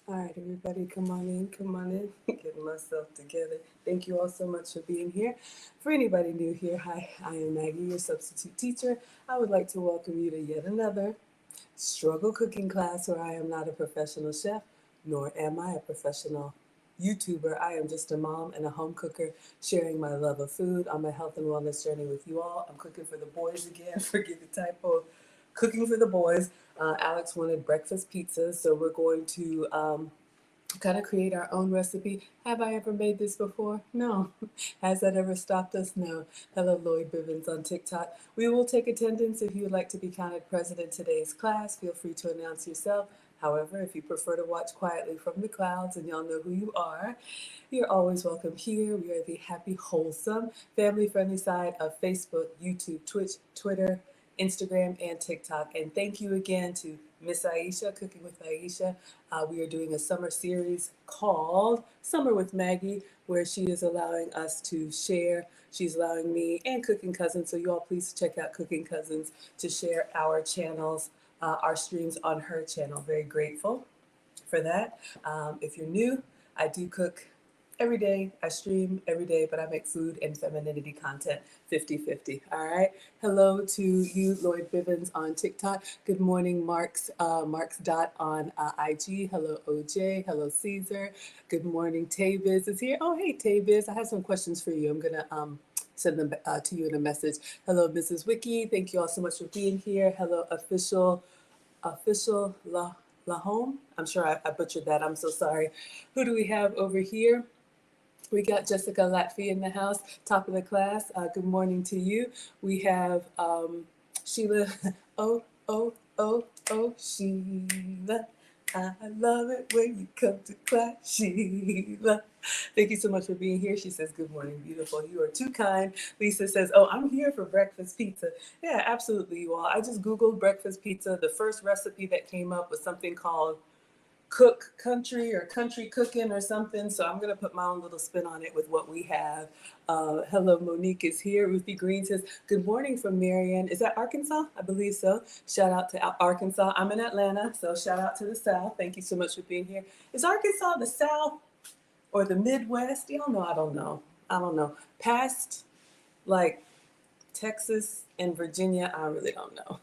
All right, everybody, come on in, come on in. Getting myself together. Thank you all so much for being here. For anybody new here, hi, I am Maggie, your substitute teacher. I would like to welcome you to yet another struggle cooking class where I am not a professional chef, nor am I a professional YouTuber. I am just a mom and a home cooker sharing my love of food on my health and wellness journey with you all. I'm cooking for the boys again. Forgive the typo. Cooking for the boys. Alex wanted breakfast pizza, so we're going to kind of create our own recipe. Have I ever made this before? No. Has that ever stopped us? No. Hello, Lloyd Bivens on TikTok. We will take attendance. If you would like to be counted present in today's class, feel free to announce yourself. However, if you prefer to watch quietly from the clouds and y'all know who you are, you're always welcome here. We are the happy, wholesome, family-friendly side of Facebook, YouTube, Twitch, Twitter, Instagram, and TikTok. And thank you again to Miss Aisha, Cooking with Aisha. We are doing a summer series called Summer with Maggie, where she is allowing us to share. She's allowing me and Cooking Cousins, so you all please check out Cooking Cousins to share our channels, our streams on her channel. Very grateful for that. If you're new, I do cook every day. I stream every day, but I make food and femininity content 50-50. All right. Hello to you, Lloyd Bivens on TikTok. Good morning, Marks Dot on IG. Hello, OJ. Hello, Caesar. Good morning, Taviz is here. Oh, hey, Taviz. I have some questions for you. I'm going to send them to you in a message. Hello, Mrs. Wiki. Thank you all so much for being here. Hello, official La Home. I'm sure I butchered that. I'm so sorry. Who do we have over here? We got Jessica Latfi in the house, top of the class. Good morning to you. We have Sheila. Oh, oh, oh, oh, Sheila. I love it when you come to class, Sheila. Thank you so much for being here. She says, good morning, beautiful. You are too kind. Lisa says, oh, I'm here for breakfast pizza. Yeah, absolutely, you all. I just Googled breakfast pizza. The first recipe that came up was something called cook country or country cooking or something. So I'm going to put my own little spin on it with what we have. Hello, Monique is here. Ruthie Green says, good morning from Marion. Is that Arkansas? I believe so. Shout out to Arkansas. I'm in Atlanta, so shout out to the South. Thank you so much for being here. Is Arkansas the South or the Midwest? Y'all know, I don't know. I don't know. Past like Texas and Virginia, I really don't know.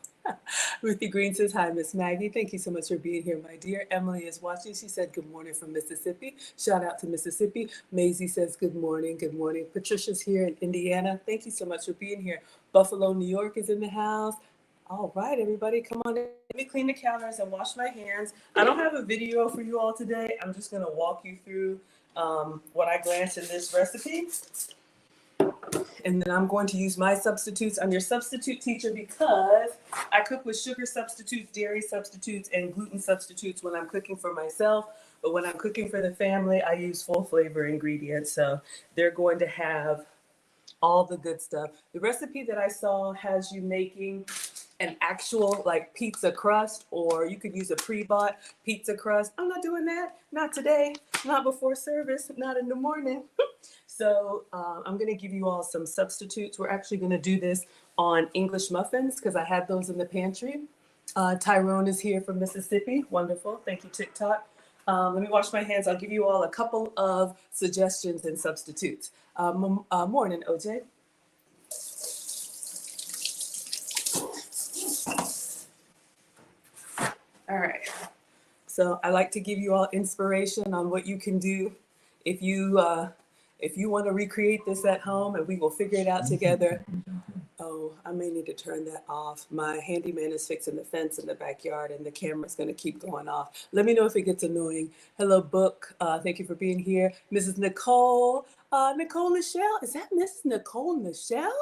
Ruthie Green says, hi, Miss Maggie. Thank you so much for being here, my dear. Emily is watching. She said, good morning from Mississippi. Shout out to Mississippi. Maisie says, good morning, good morning. Patricia's here in Indiana. Thank you so much for being here. Buffalo, New York is in the house. All right, everybody, come on in. Let me clean the counters and wash my hands. I don't have a video for you all today. I'm just going to walk you through what I glanced in this recipe. And then I'm going to use my substitutes. I'm your substitute teacher because I cook with sugar substitutes, dairy substitutes, and gluten substitutes when I'm cooking for myself. But when I'm cooking for the family, I use full flavor ingredients. So they're going to have all the good stuff. The recipe that I saw has you making an actual like pizza crust, or you could use a pre-bought pizza crust. I'm not doing that. Not today. Not before service. Not in the morning. So I'm going to give you all some substitutes. We're actually going to do this on English muffins because I had those in the pantry. Tyrone is here from Mississippi. Wonderful. Thank you, TikTok. Let me wash my hands. I'll give you all a couple of suggestions and substitutes. Morning, OJ. All right. So I like to give you all inspiration on what you can do if you want to recreate this at home, and we will figure it out together. Oh, I may need to turn that off. My handyman is fixing the fence in the backyard, and the camera's going to keep going off. Let me know if it gets annoying. Hello, Book. Thank you for being here. Mrs. Nicole. Nicole Michelle. Is that Mrs. Nicole Michelle?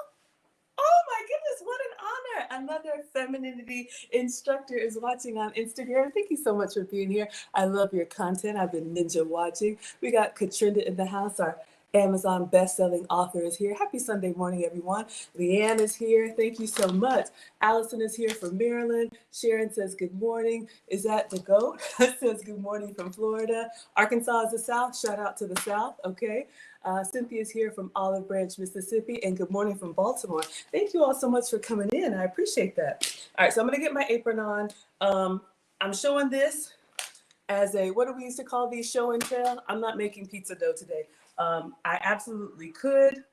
Oh my goodness, what an honor. Another femininity instructor is watching on Instagram. Thank you so much for being here. I love your content. I've been ninja watching. We got Katrinda in the house. Our Amazon best-selling author is here. Happy Sunday morning, everyone. Leanne is here. Thank you so much. Allison is here from Maryland. Sharon says good morning. Is that the GOAT? Says good morning from Florida. Arkansas is the South. Shout out to the South. Okay. Cynthia's here from Olive Branch, Mississippi, and good morning from Baltimore. Thank you all so much for coming in. I appreciate that. All right, so I'm going to get my apron on. I'm showing this as a, what do we used to call these, show and tell? I'm not making pizza dough today. I absolutely could,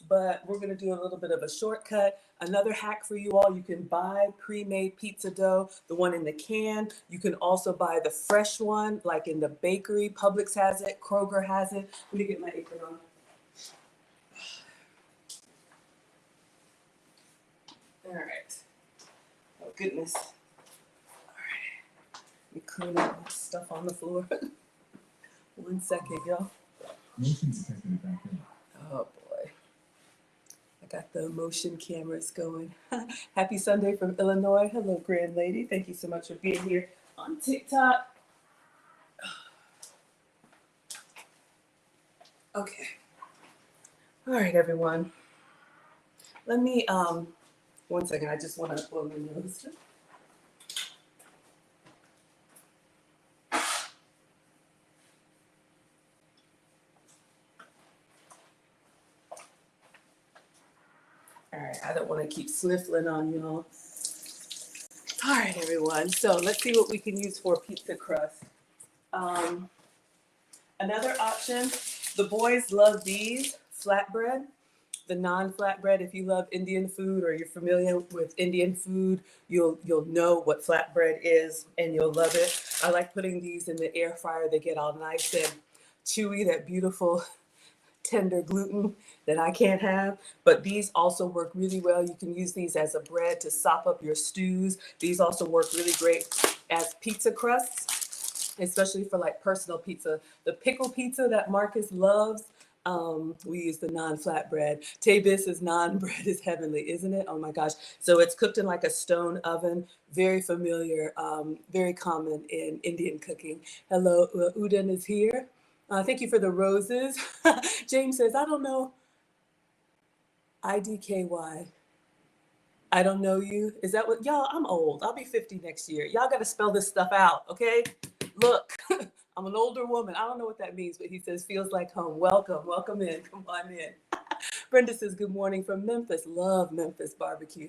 but we're gonna do a little bit of a shortcut. Another hack for you all, you can buy pre-made pizza dough, the one in the can. You can also buy the fresh one, like in the bakery. Publix has it, Kroger has it. Let me get my apron on. All right. Oh, goodness. All right. Let me clean up stuff on the floor. 1 second, y'all. Oh, boy. I got the motion cameras going. Happy Sunday from Illinois. Hello, grand lady. Thank you so much for being here on TikTok. Okay. All right, everyone. Let me, 1 second. I just want to blow my nose. All right, I don't want to keep sniffling on y'all. All right, everyone. So let's see what we can use for pizza crust. Another option, the boys love these, flatbread. The non-flatbread, if you love Indian food or you're familiar with Indian food, you'll know what flatbread is and you'll love it. I like putting these in the air fryer. They get all nice and chewy, that beautiful tender gluten that I can't have. But these also work really well. You can use these as a bread to sop up your stews. These also work really great as pizza crusts, especially for like personal pizza. The pickle pizza that Marcus loves, we use the non-flatbread. Tabis's naan bread is heavenly, isn't it? Oh my gosh. So it's cooked in like a stone oven, very familiar, very common in Indian cooking. Hello, Udon is here. Thank you for the roses. James says, I don't know. IDKY. I don't know you. Is that what? Y'all, I'm old. I'll be 50 next year. Y'all got to spell this stuff out, okay? Look, I'm an older woman. I don't know what that means, but he says, feels like home. Welcome. Welcome in. Come on in. Brenda says, good morning from Memphis. Love Memphis barbecue.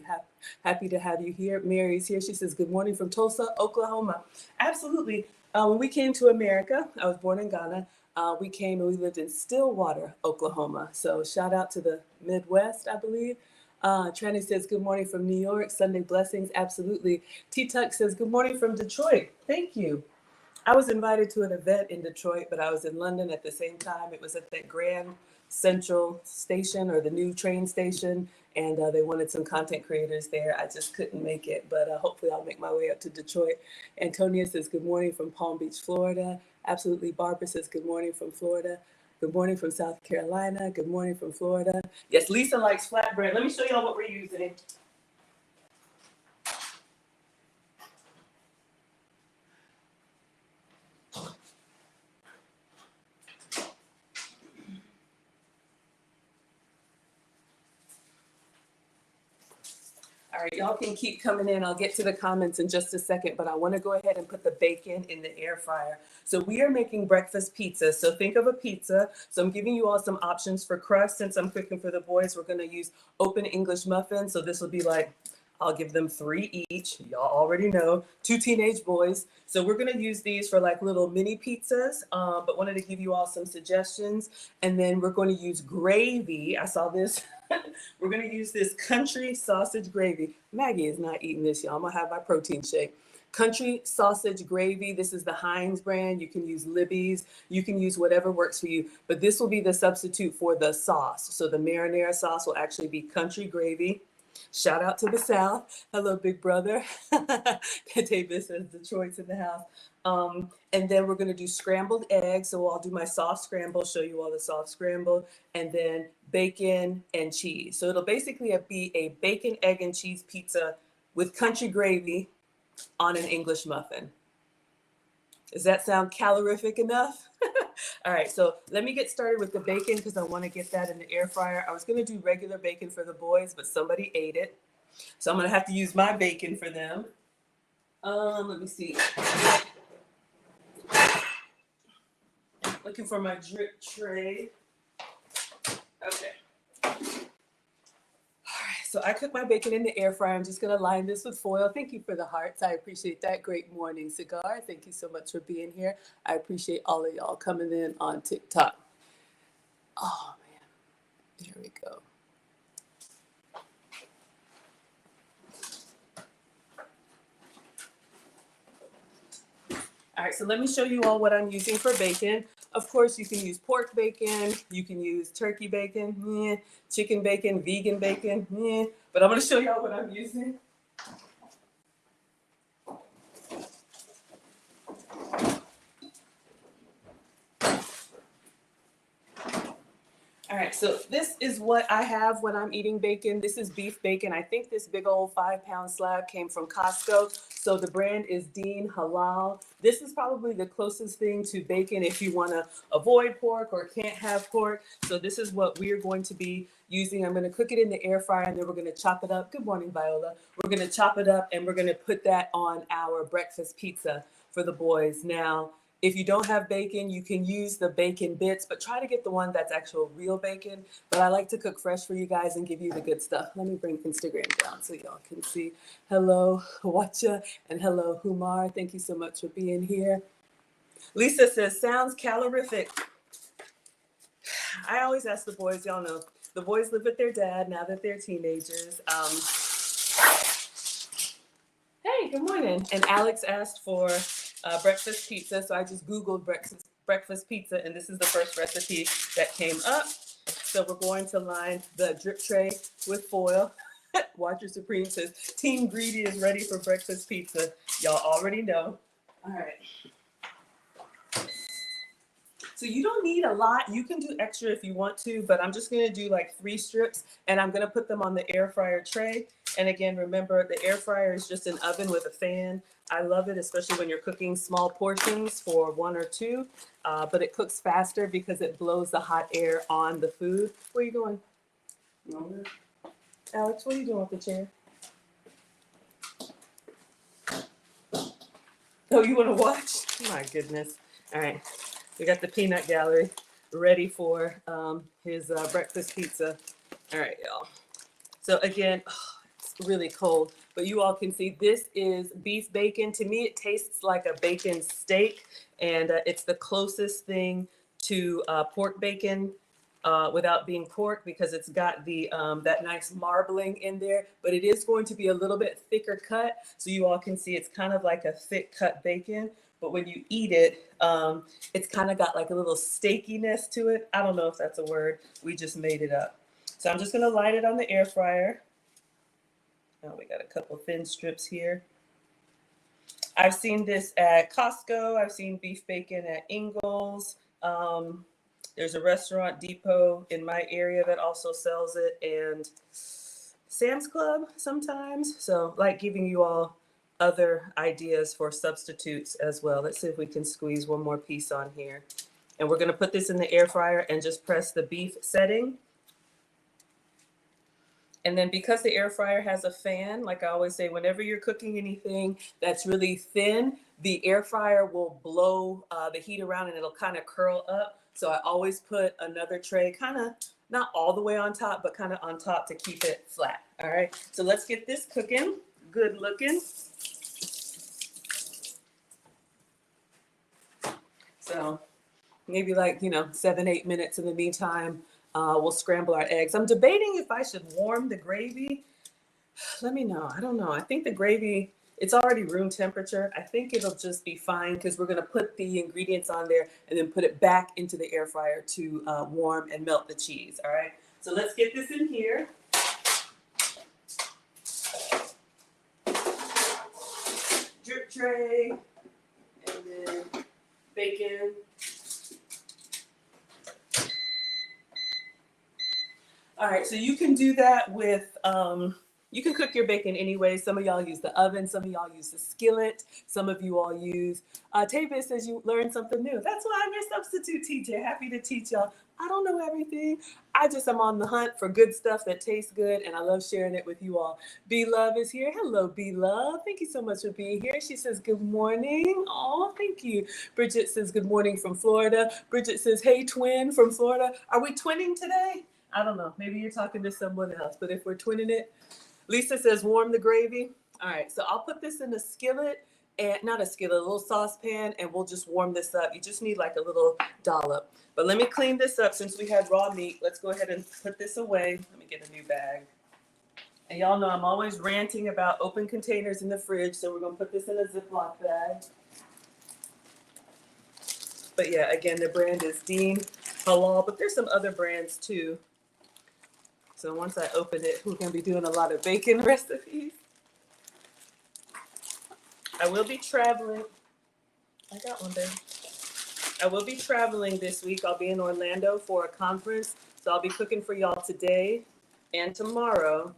Happy to have you here. Mary's here. She says, good morning from Tulsa, Oklahoma. Absolutely. When we came to America, I was born in Ghana. We came and we lived in Stillwater, Oklahoma. So shout out to the Midwest, I believe. Tranny says, good morning from New York. Sunday blessings. Absolutely. T-Tuck says, good morning from Detroit. Thank you. I was invited to an event in Detroit, but I was in London at the same time. It was at the Grand Central Station or the new train station, and they wanted some content creators there. I just couldn't make it, but hopefully I'll make my way up to Detroit. Antonia says, good morning from Palm Beach, Florida. Absolutely. Barbara says, good morning from Florida. Good morning from South Carolina. Good morning from Florida. Yes, Lisa likes flatbread. Let me show y'all what we're using. All right, y'all can keep coming in. I'll get to the comments in just a second, but I want to go ahead and put the bacon in the air fryer. So we are making breakfast pizza. So think of a pizza. So I'm giving you all some options for crust. Since I'm cooking for the boys, we're going to use open English muffins. So this will be like, I'll give them 3 each. Y'all already know, 2 teenage boys. So we're going to use these for like little mini pizzas, but wanted to give you all some suggestions. And then we're going to use gravy. I saw this. We're going to use this country sausage gravy. Maggie is not eating this, y'all. I'm going to have my protein shake. Country sausage gravy. This is the Heinz brand. You can use Libby's. You can use whatever works for you. But this will be the substitute for the sauce. So the marinara sauce will actually be country gravy. Shout out to the South. Hello, big brother. Davis says Detroit's in the house. And then we're going to do scrambled eggs. So I'll do my soft scramble, show you all the soft scramble, and then bacon and cheese. So it'll basically be a bacon, egg, and cheese pizza with country gravy on an English muffin. Does that sound calorific enough? All right, so let me get started with the bacon because I want to get that in the air fryer. I was going to do regular bacon for the boys, but somebody ate it. So I'm going to have to use my bacon for them. Let me see. Looking for my drip tray. Okay. All right, So I cook my bacon in the air fryer. I'm just going to line this with foil. Thank you for the hearts. I appreciate that. Great morning, Cigar. Thank you so much for being here. I appreciate all of y'all coming in on TikTok. Oh, man. Here we go. All right, so let me show you all what I'm using for bacon. Of course, you can use pork bacon, you can use turkey bacon, chicken bacon, vegan bacon, but I'm gonna show y'all what I'm using. All right, so this is what I have when I'm eating bacon. This is beef bacon. I think this big old 5-pound slab came from Costco. So the brand is Dean Halal. This is probably the closest thing to bacon if you want to avoid pork or can't have pork. So this is what we're going to be using. I'm going to cook it in the air fryer and then we're going to chop it up. Good morning, Viola. We're going to chop it up and we're going to put that on our breakfast pizza for the boys. Now, if you don't have bacon, you can use the bacon bits, but try to get the one that's actual real bacon. But I like to cook fresh for you guys and give you the good stuff. Let me bring Instagram down so y'all can see. Hello, Wacha, and hello, Humar. Thank you so much for being here. Lisa says, sounds calorific. I always ask the boys, y'all know, the boys live with their dad now that they're teenagers. Hey, good morning. And Alex asked for breakfast pizza, so I just Googled breakfast pizza, and this is the first recipe that came up. So we're going to line the drip tray with foil. Watcher Supreme says, Team Greedy is ready for breakfast pizza. Y'all already know. All right. So you don't need a lot. You can do extra if you want to, but I'm just going to do like 3 strips, and I'm going to put them on the air fryer tray. And again, remember, the air fryer is just an oven with a fan. I love it, especially when you're cooking small portions for 1 or 2, but it cooks faster because it blows the hot air on the food. Where are you going? Alex, what are you doing with the chair? Oh, you want to watch? My goodness. All right. We got the peanut gallery ready for his breakfast pizza. All right, y'all. So again, it's really cold, but you all can see this is beef bacon. To me, it tastes like a bacon steak, and it's the closest thing to pork bacon without being pork because it's got the that nice marbling in there, but it is going to be a little bit thicker cut. So you all can see it's kind of like a thick cut bacon. But when you eat it, it's kind of got like a little steakiness to it. I don't know if that's a word. We just made it up. So I'm just going to light it on the air fryer. Oh, we got a couple thin strips here. I've seen this at Costco. I've seen beef bacon at Ingles. There's a restaurant, Depot, in my area that also sells it, and Sam's Club sometimes. So like giving you all other ideas for substitutes as well. Let's see if we can squeeze one more piece on here. And we're going to put this in the air fryer and just press the beef setting. And then because the air fryer has a fan, like I always say, whenever you're cooking anything that's really thin, the air fryer will blow the heat around and it'll kind of curl up. So I always put another tray kind of not all the way on top, but kind of on top to keep it flat. All right, so let's get this cooking. Good looking. So maybe like, 7-8 minutes. In the meantime, we'll scramble our eggs. I'm debating if I should warm the gravy. Let me know. I don't know. I think the gravy, it's already room temperature. I think it'll just be fine because we're going to put the ingredients on there and then put it back into the air fryer to warm and melt the cheese. All right. So let's get this in here. Drip tray. And then bacon. All right, so you can do that with, you can cook your bacon anyway. Some of y'all use the oven, some of y'all use the skillet, some of you all use, Tavis says you learned something new. That's why I'm your substitute teacher. Happy to teach y'all. I don't know everything. I just am on the hunt for good stuff that tastes good, and I love sharing it with you all. B-Love is here. Hello, B-Love. Thank you so much for being here. She says, good morning. Oh, thank you. Bridget says, good morning from Florida. Bridget says, hey, twin from Florida. Are we twinning today? I don't know. Maybe you're talking to someone else, but if we're twinning it, Lisa says warm the gravy. All right, so I'll put this in a skillet, and not a skillet, a little saucepan, and we'll just warm this up. You just need like a little dollop. But let me clean this up since we had raw meat. Let's go ahead and put this away. Let me get a new bag. And y'all know I'm always ranting about open containers in the fridge, so we're gonna put this in a Ziploc bag. But yeah, again, the brand is Dean Halal, but there's some other brands too. So once I open it, we're gonna be doing a lot of bacon recipes. I will be traveling. I got one there. I will be traveling this week. I'll be in Orlando for a conference. So I'll be cooking for y'all today and tomorrow.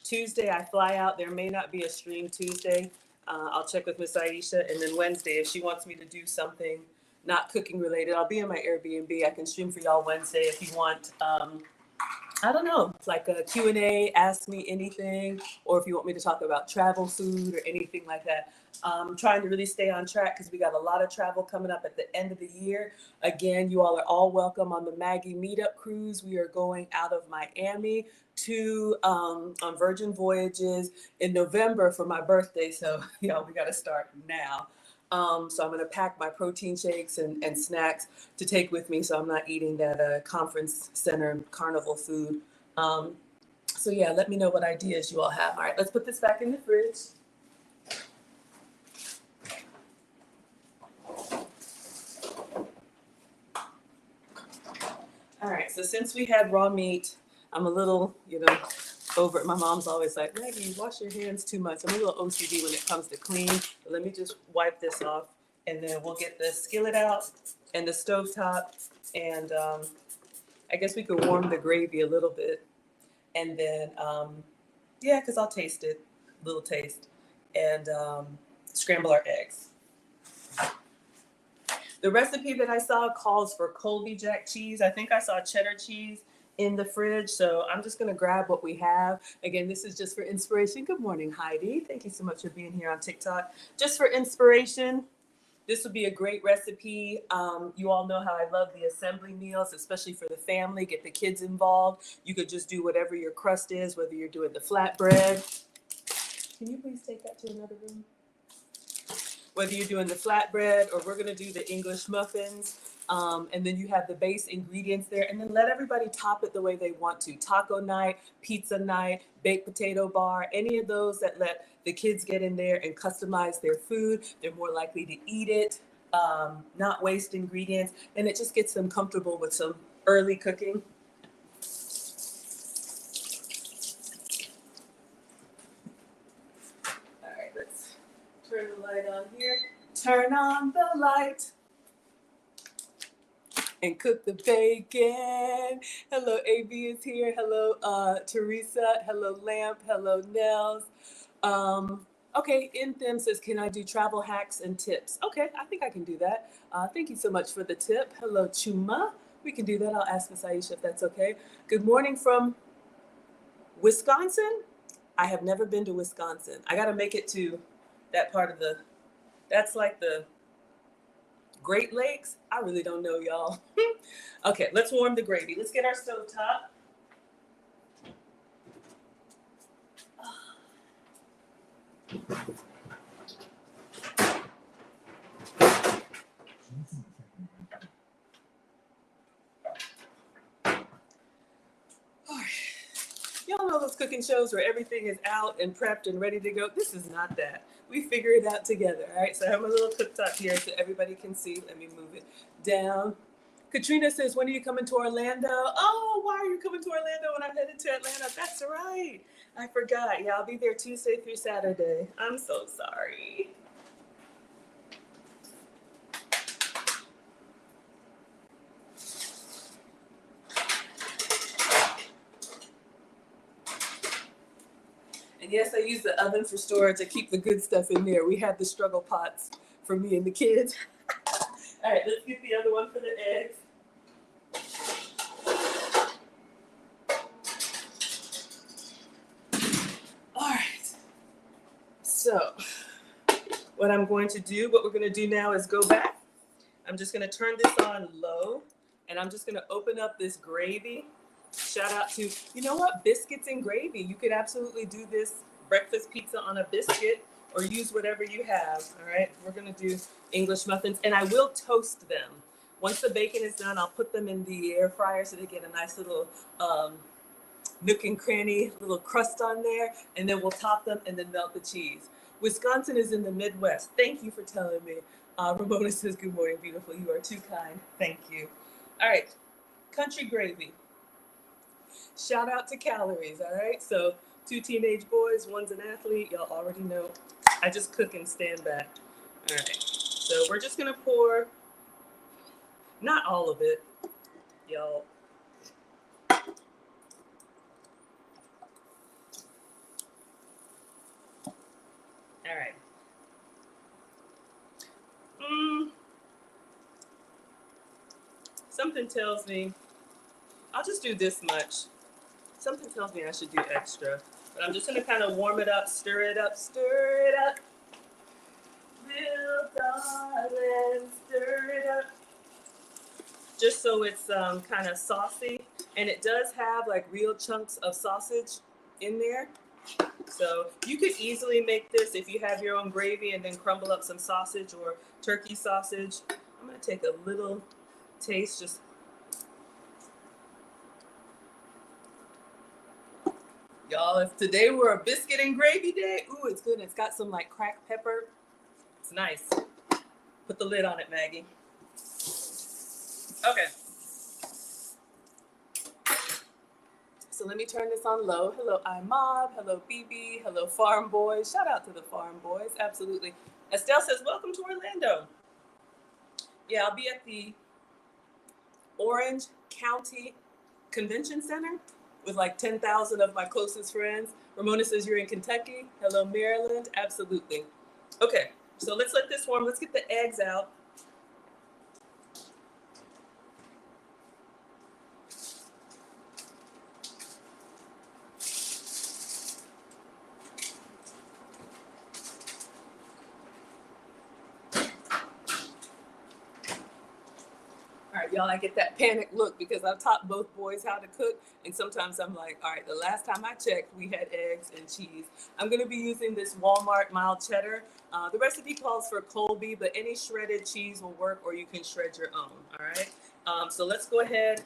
Tuesday, I fly out. There may not be a stream Tuesday. I'll check with Miss Aisha. And then Wednesday, if she wants me to do something not cooking related, I'll be in my Airbnb. I can stream for y'all Wednesday if you want. I don't know, like a Q&A, ask me anything, or if you want me to talk about travel food or anything like that. I'm trying to really stay on track because we got a lot of travel coming up at the end of the year. Again, you all are all welcome on the Maggie meetup cruise. We are going out of Miami to on Virgin Voyages in November for my birthday. So, we got to start now. So I'm going to pack my protein shakes and snacks to take with me so I'm not eating that conference center carnival food. So yeah, let me know what ideas you all have. All right, let's put this back in the fridge. All right, so since we had raw meat, I'm a little, over it. My mom's always like, Maggie, wash your hands too much. I'm a little OCD when it comes to clean. But let me just wipe this off, and then we'll get the skillet out and the stovetop. And I guess we could warm the gravy a little bit. And then, because I'll taste it, little taste, and scramble our eggs. The recipe that I saw calls for Colby Jack cheese. I think I saw cheddar cheese in the fridge, so I'm just going to grab what we have. Again, this is just for inspiration. Good morning, Heidi. Thank you so much for being here on TikTok. Just for inspiration, this would be a great recipe. You all know how I love the assembly meals, especially for the family. Get the kids involved. You could just do whatever your crust is, whether you're doing the flatbread. Can you please take that to another room? Whether you're doing the flatbread or we're going to do the English muffins. And then you have the base ingredients there, and then let everybody top it the way they want to. Taco night, pizza night, baked potato bar, any of those that let the kids get in there and customize their food. They're more likely to eat it, not waste ingredients, and it just gets them comfortable with some early cooking. All right, let's turn the light on here. Turn on the light. And cook the bacon. Hello, AB is here. Hello, Teresa. Hello, Lamp. Hello, Nels. Okay, Them says, can I do travel hacks and tips? Okay, I think I can do that. Thank you so much for the tip. Hello, Chuma. We can do that. I'll ask Miss Aisha if that's okay. Good morning from Wisconsin. I have never been to Wisconsin. I got to make it to that part of that's like the Great Lakes? I really don't know, y'all. Okay, let's warm the gravy. Let's get our stove top. Y'all know those cooking shows where everything is out and prepped and ready to go? This is not that. We figure it out together, all right? So I have my little cooktop here so everybody can see. Let me move it down. Katrina says, when are you coming to Orlando? Oh, why are you coming to Orlando when I'm headed to Atlanta? That's right. I forgot. Yeah, I'll be there Tuesday through Saturday. I'm so sorry. And yes, I use the oven for storage to keep the good stuff in there. We had the struggle pots for me and the kids. All right, let's get the other one for the eggs. All right. So what we're going to do now is go back. I'm just going to turn this on low, and I'm just going to open up this gravy. Shout out to, you know what, biscuits and gravy. You could absolutely do this breakfast pizza on a biscuit or use whatever you have. All right, we're gonna do English muffins, and I will toast them. Once the bacon is done, I'll put them in the air fryer so they get a nice little nook and cranny little crust on there, and then we'll top them and then melt the cheese. Wisconsin is in the Midwest. Thank you for telling me. Ramona says, good morning, beautiful. You are too kind. Thank you. All right, country gravy. Shout out to calories, all right? So 2 teenage boys, one's an athlete. Y'all already know. I just cook and stand back. All right, so we're just gonna pour, not all of it, y'all. All right. Something tells me, I'll just do this much. Something tells me I should do extra. But I'm just gonna kind of warm it up, stir it up, stir it up. Little darling, stir it up. Just so it's kind of saucy. And it does have like real chunks of sausage in there. So you could easily make this if you have your own gravy and then crumble up some sausage or turkey sausage. I'm gonna take a little taste, just y'all, if today were a biscuit and gravy day, ooh, it's good. It's got some like cracked pepper. It's nice. Put the lid on it, Maggie. Okay. So let me turn this on low. Hello, iMob. Hello, BB. Hello, Farm Boys. Shout out to the Farm Boys. Absolutely. Estelle says, welcome to Orlando. Yeah, I'll be at the Orange County Convention Center with like 10,000 of my closest friends. Ramona says you're in Kentucky. Hello, Maryland. Absolutely. Okay, so let's let this warm. Let's get the eggs out. All right, y'all, I get that panic look because I've taught both boys how to cook. And sometimes I'm like, all right, the last time I checked, we had eggs and cheese. I'm going to be using this Walmart mild cheddar. The recipe calls for Colby, but any shredded cheese will work, or you can shred your own. All right. So let's go ahead.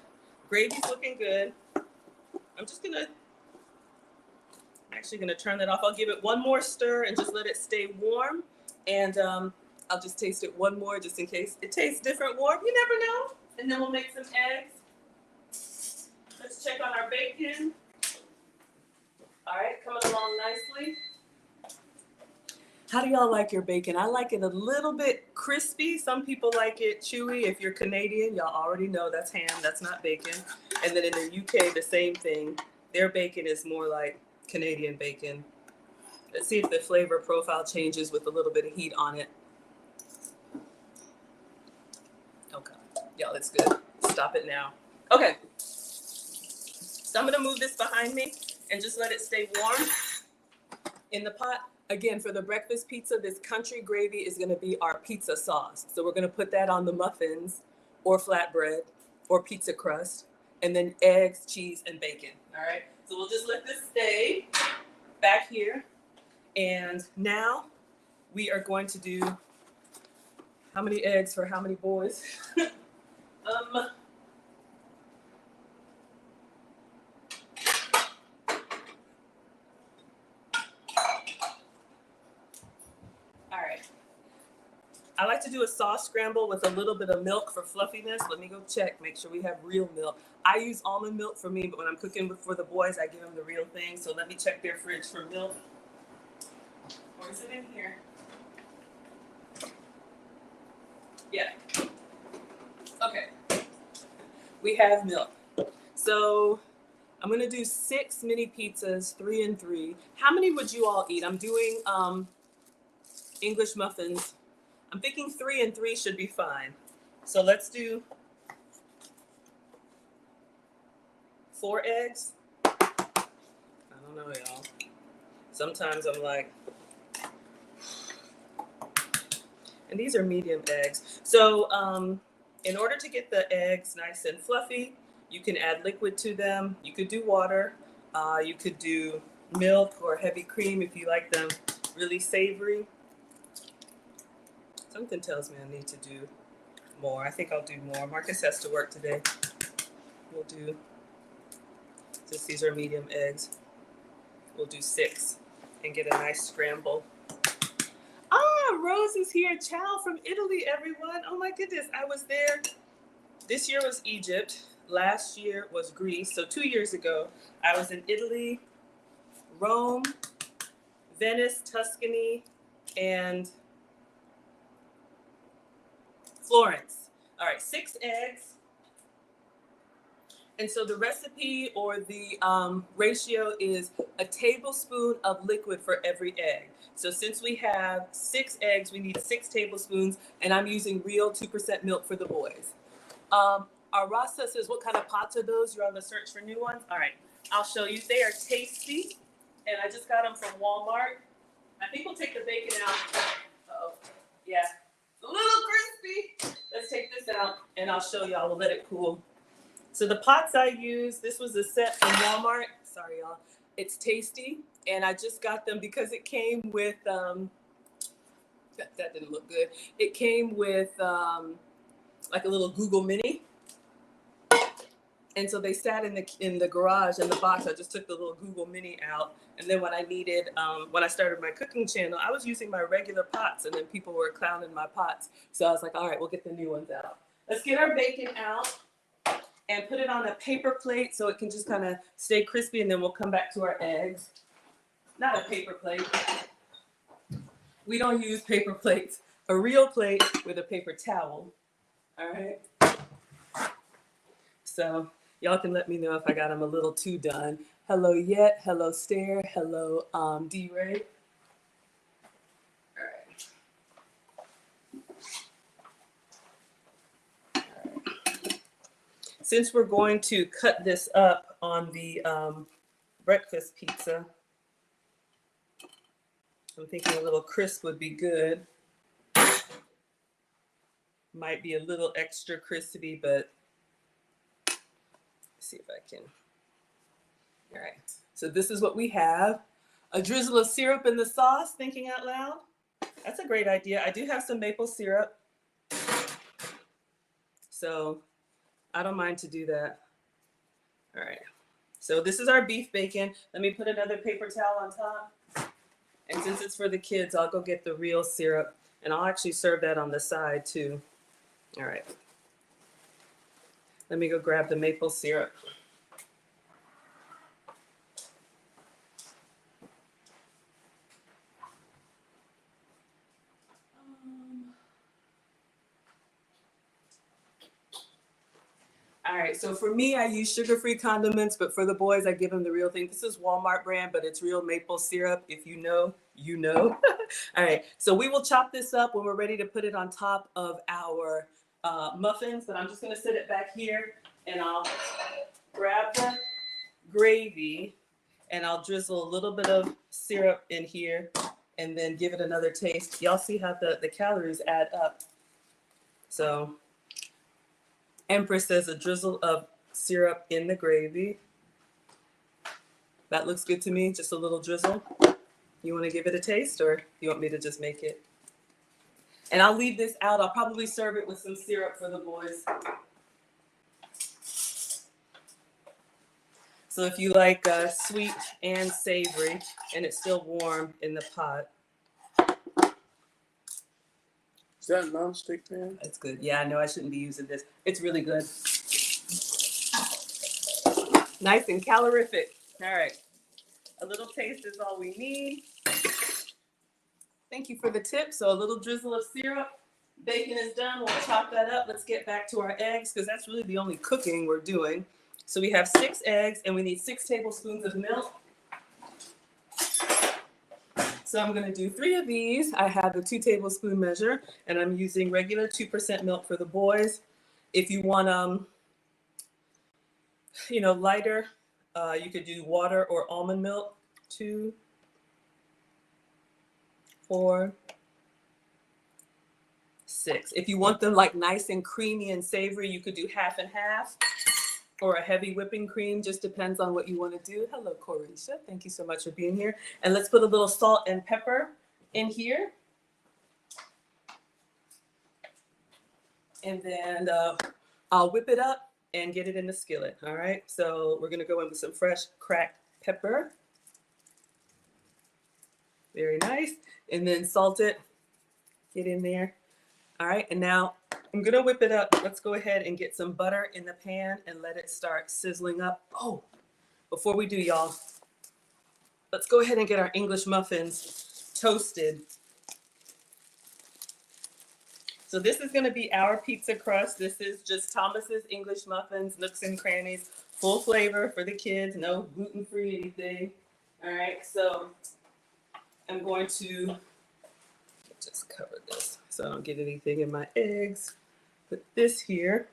Gravy's looking good. I'm actually going to turn that off. I'll give it one more stir and just let it stay warm. And I'll just taste it one more just in case it tastes different warm. You never know. And then we'll make some eggs. Let's check on our bacon. All right, coming along nicely. How do y'all like your bacon? I like it a little bit crispy. Some people like it chewy. If you're Canadian, y'all already know that's ham. That's not bacon. And then in the UK, the same thing. Their bacon is more like Canadian bacon. Let's see if the flavor profile changes with a little bit of heat on it. Okay, y'all, it's good. Stop it now. Okay, so I'm gonna move this behind me and just let it stay warm in the pot. Again, for the breakfast pizza, this country gravy is gonna be our pizza sauce. So we're gonna put that on the muffins or flatbread or pizza crust, and then eggs, cheese, and bacon, all right? So we'll just let this stay back here. And now we are going to do, how many eggs for how many boys? All right. I like to do a sauce scramble with a little bit of milk for fluffiness. Let me go check, make sure we have real milk. I use almond milk for me, but when I'm cooking for the boys, I give them the real thing. So let me check their fridge for milk. Or is it in here? Yeah. Okay. We have milk. So I'm gonna do 6 mini pizzas, 3 and 3. How many would you all eat? I'm doing English muffins. I'm thinking 3 and 3 should be fine. So let's do 4 eggs. I don't know, y'all. Sometimes I'm like, and these are medium eggs. So in order to get the eggs nice and fluffy, You can add liquid to them. You could do water. You could do milk or heavy cream if you like them really savory. Something tells me I need to do more. I think I'll do more. Marcus has to work today. We'll do, since these are medium eggs, we'll do 6 and get a nice scramble. Ah, Rose is here. Ciao from Italy, everyone. Oh my goodness, I was there. This year was Egypt. Last year was Greece. So 2 years ago, I was in Italy, Rome, Venice, Tuscany, and Florence. All right, 6 eggs. And so the recipe or the ratio is a tablespoon of liquid for every egg. So since we have 6 eggs, we need 6 tablespoons, and I'm using real 2% milk for the boys. Arasa says, what kind of pots are those? You're on the search for new ones? All right, I'll show you. They are tasty, and I just got them from Walmart. I think we'll take the bacon out. Uh-oh, yeah, a little crispy. Let's take this out, and I'll show y'all. We'll let it cool. So the pots I use, this was a set from Walmart. Sorry, y'all. It's tasty, and I just got them because it came with, that didn't look good. It came with like a little Google Mini. And so they sat in the garage in the box. I just took the little Google Mini out. And then when I needed, when I started my cooking channel, I was using my regular pots, and then people were clowning my pots. So I was like, all right, we'll get the new ones out. Let's get our bacon out and put it on a paper plate so it can just kind of stay crispy, and then we'll come back to our eggs. Not a paper plate. We don't use paper plates. A real plate with a paper towel. All right. So y'all can let me know if I got them a little too done. Hello, Yet. Hello, Stare. Hello, D-Ray. Since we're going to cut this up on the breakfast pizza, I'm thinking a little crisp would be good. Might be a little extra crispy, but let's see if I can. All right, so this is what we have. A drizzle of syrup in the sauce, thinking out loud. That's a great idea. I do have some maple syrup, so I don't mind to do that. All right, so this is our beef bacon. Let me put another paper towel on top. And since it's for the kids, I'll go get the real syrup, and I'll actually serve that on the side too. All right, let me go grab the maple syrup. All right, so for me, I use sugar-free condiments, but for the boys, I give them the real thing. This is Walmart brand, but it's real maple syrup. If you know, you know. All right, so we will chop this up when we're ready to put it on top of our muffins, but I'm just gonna set it back here, and I'll grab the gravy, and I'll drizzle a little bit of syrup in here, and then give it another taste. Y'all see how the calories add up. So Empress says a drizzle of syrup in the gravy. That looks good to me, just a little drizzle. You want to give it a taste, or you want me to just make it? And I'll leave this out. I'll probably serve it with some syrup for the boys. So if you like sweet and savory, and it's still warm in the pot. Is that a non-stick pan? That's good. Yeah, I know I shouldn't be using this. It's really good. Nice and calorific. All right. A little taste is all we need. Thank you for the tip. So a little drizzle of syrup. Bacon is done. We'll chop that up. Let's get back to our eggs, because that's really the only cooking we're doing. So we have 6 eggs, and we need 6 tablespoons of milk. So I'm going to do 3 of these. I have the 2 tablespoon measure, and I'm using regular 2% milk for the boys. If you want, lighter, you could do water or almond milk. 2, 4, 6. If you want them like nice and creamy and savory, you could do half and half. or a heavy whipping cream, just depends on what you want to do. Hello, Corisha. Thank you so much for being here. And let's put a little salt and pepper in here. And then I'll whip it up and get it in the skillet. All right. So we're going to go in with some fresh cracked pepper. Very nice. And then salt it. Get in there. All right. And now I'm going to whip it up. Let's go ahead and get some butter in the pan and let it start sizzling up. Oh, before we do, y'all, let's go ahead and get our English muffins toasted. So this is going to be our pizza crust. This is just Thomas's English muffins, nooks and crannies, full flavor for the kids, no gluten-free anything. All right, so I'm going to just cover this so I don't get anything in my eggs. Put this here.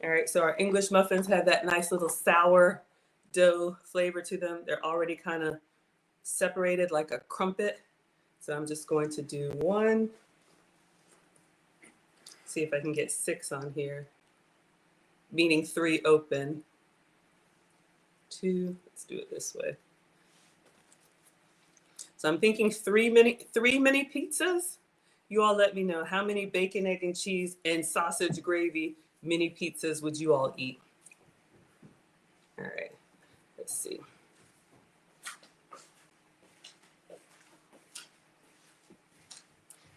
All right, so our English muffins have that nice little sour dough flavor to them. They're already kind of separated like a crumpet. So I'm just going to do one. See if I can get 6 on here, meaning 3 open. 2, let's do it this way. So I'm thinking 3 mini pizzas. You all let me know how many bacon, egg, and cheese and sausage gravy mini pizzas would you all eat? All right, let's see.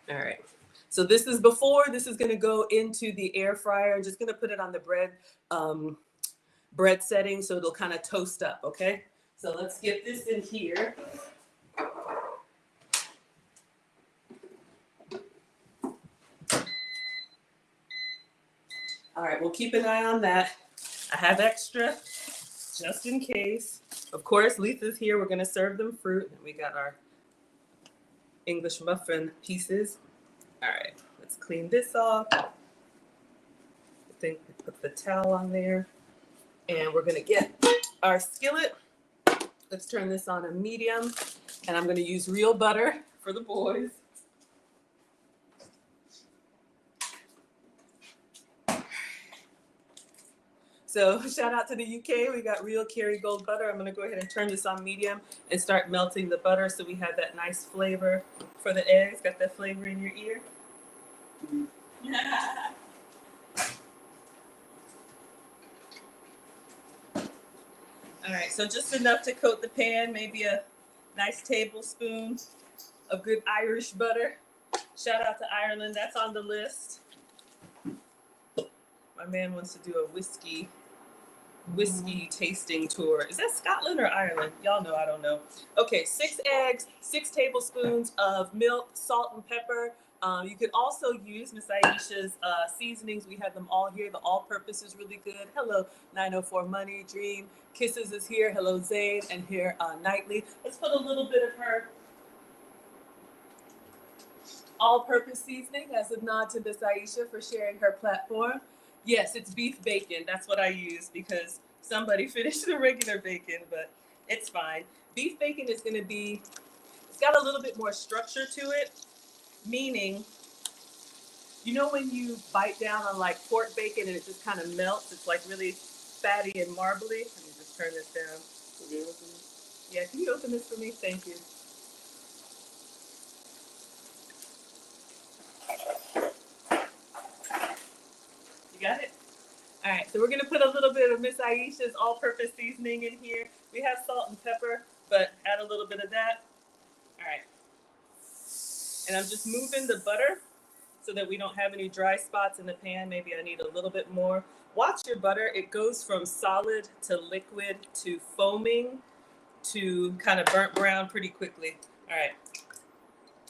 All right. So this is going to go into the air fryer. I'm just going to put it on the bread setting so it'll kind of toast up, okay? So let's get this in here. All right, we'll keep an eye on that. I have extra just in case. Of course, Letha's here. We're going to serve them fruit. And we got our English muffin pieces. All right, let's clean this off. I think we put the towel on there. And we're gonna get our skillet. Let's turn this on a medium. And I'm gonna use real butter for the boys. So shout out to the UK. We got real Kerrygold butter. I'm gonna go ahead and turn this on medium and start melting the butter so we have that nice flavor for the eggs. Got that flavor in your ear? All right, so just enough to coat the pan, maybe a nice tablespoon of good Irish butter. Shout out to Ireland, that's on the list. My man wants to do a whiskey tasting tour. Is that Scotland or Ireland? Y'all know, I don't know. Okay, 6 eggs, 6 tablespoons of milk, salt, and pepper. You could also use Miss Aisha's seasonings. We have them all here. The all-purpose is really good. Hello, 904 Money, Dream. Kisses is here. Hello, Zayn. And here, Nightly. Let's put a little bit of her all-purpose seasoning as a nod to Miss Aisha for sharing her platform. Yes, it's beef bacon. That's what I use because somebody finished the regular bacon, but it's fine. Beef bacon is going to be, it's got a little bit more structure to it, meaning, you know when you bite down on like pork bacon and it just kind of melts? It's like really fatty and marbly. Let me just turn this down. Yeah, can you open this for me? Thank you. You got it? All right, so we're gonna put a little bit of Miss Aisha's all-purpose seasoning in here. We have salt and pepper, but add a little bit of that. All right. And I'm just moving the butter so that we don't have any dry spots in the pan. Maybe I need a little bit more. Watch your butter. It goes from solid to liquid to foaming to kind of burnt brown pretty quickly. All right,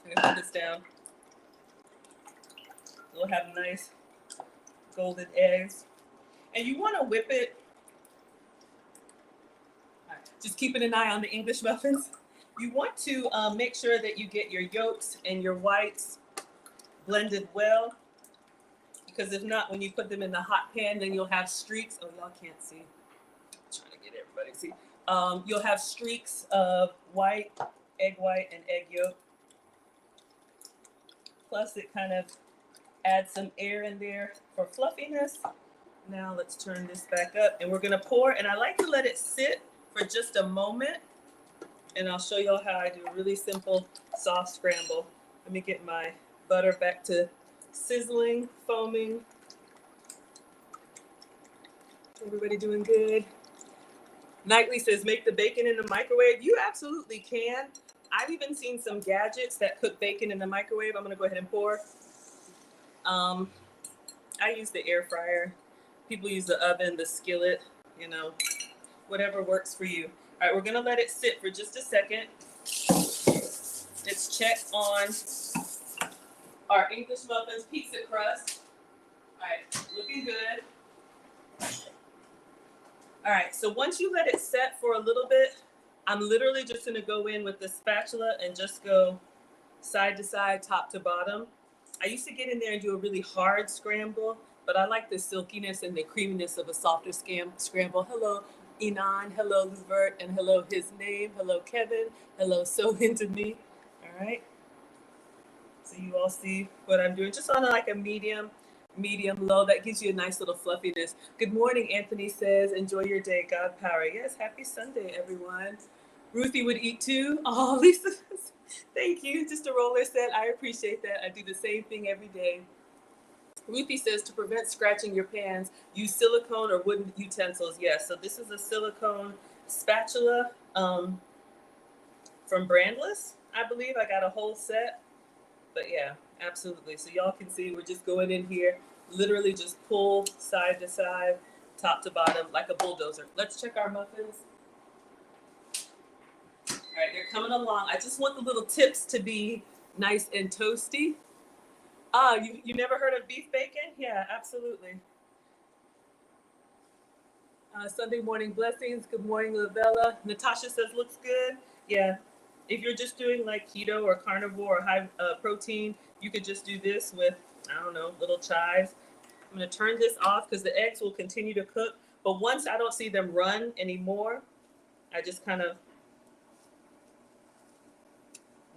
I'm gonna put this down. We'll have nice golden eggs. And you want to whip it. All right. Just keeping an eye on the English muffins. You want to make sure that you get your yolks and your whites blended well, because if not, when you put them in the hot pan, then you'll have streaks. Oh, y'all can't see. I'm trying to get everybody to see. You'll have streaks of white, egg white, and egg yolk. Plus, it kind of adds some air in there for fluffiness. Now let's turn this back up and we're gonna pour, and I like to let it sit for just a moment, and I'll show y'all how I do a really simple soft scramble. Let me get my butter back to sizzling, foaming. Everybody doing good? Knightley says, make the bacon in the microwave. You absolutely can. I've even seen some gadgets that cook bacon in the microwave. I'm gonna go ahead and pour. I use the air fryer. People use the oven, the skillet, you know, whatever works for you. All right, we're gonna let it sit for just a second. Let's check on our English muffins pizza crust. All right, looking good. All right, so once you let it set for a little bit, I'm literally just gonna go in with the spatula and just go side to side, top to bottom. I used to get in there and do a really hard scramble, but I like the silkiness and the creaminess of a softer scramble. Hello, Inan. Hello, Luvert. And hello, his name. Hello, Kevin. Hello, so into me. All right. So you all see what I'm doing, just on like a medium low. That gives you a nice little fluffiness. Good morning, Anthony says. Enjoy your day, God power. Yes, happy Sunday, everyone. Ruthie would eat too. Oh, Lisa, thank you. Just a roller set. I appreciate that. I do the same thing every day. Ruthie says to prevent scratching your pans, use silicone or wooden utensils. Yes, so this is a silicone spatula from Brandless, I believe. I got a whole set. But yeah, absolutely. So y'all can see we're just going in here, literally just pull side to side, top to bottom, like a bulldozer. Let's check our muffins. All right, they're coming along. I just want the little tips to be nice and toasty. Ah, you never heard of beef bacon? Yeah, absolutely. Sunday morning blessings. Good morning, Lavella. Natasha says looks good. Yeah. If you're just doing like keto or carnivore or high protein, you could just do this with, I don't know, little chives. I'm going to turn this off because the eggs will continue to cook. But once I don't see them run anymore, I just kind of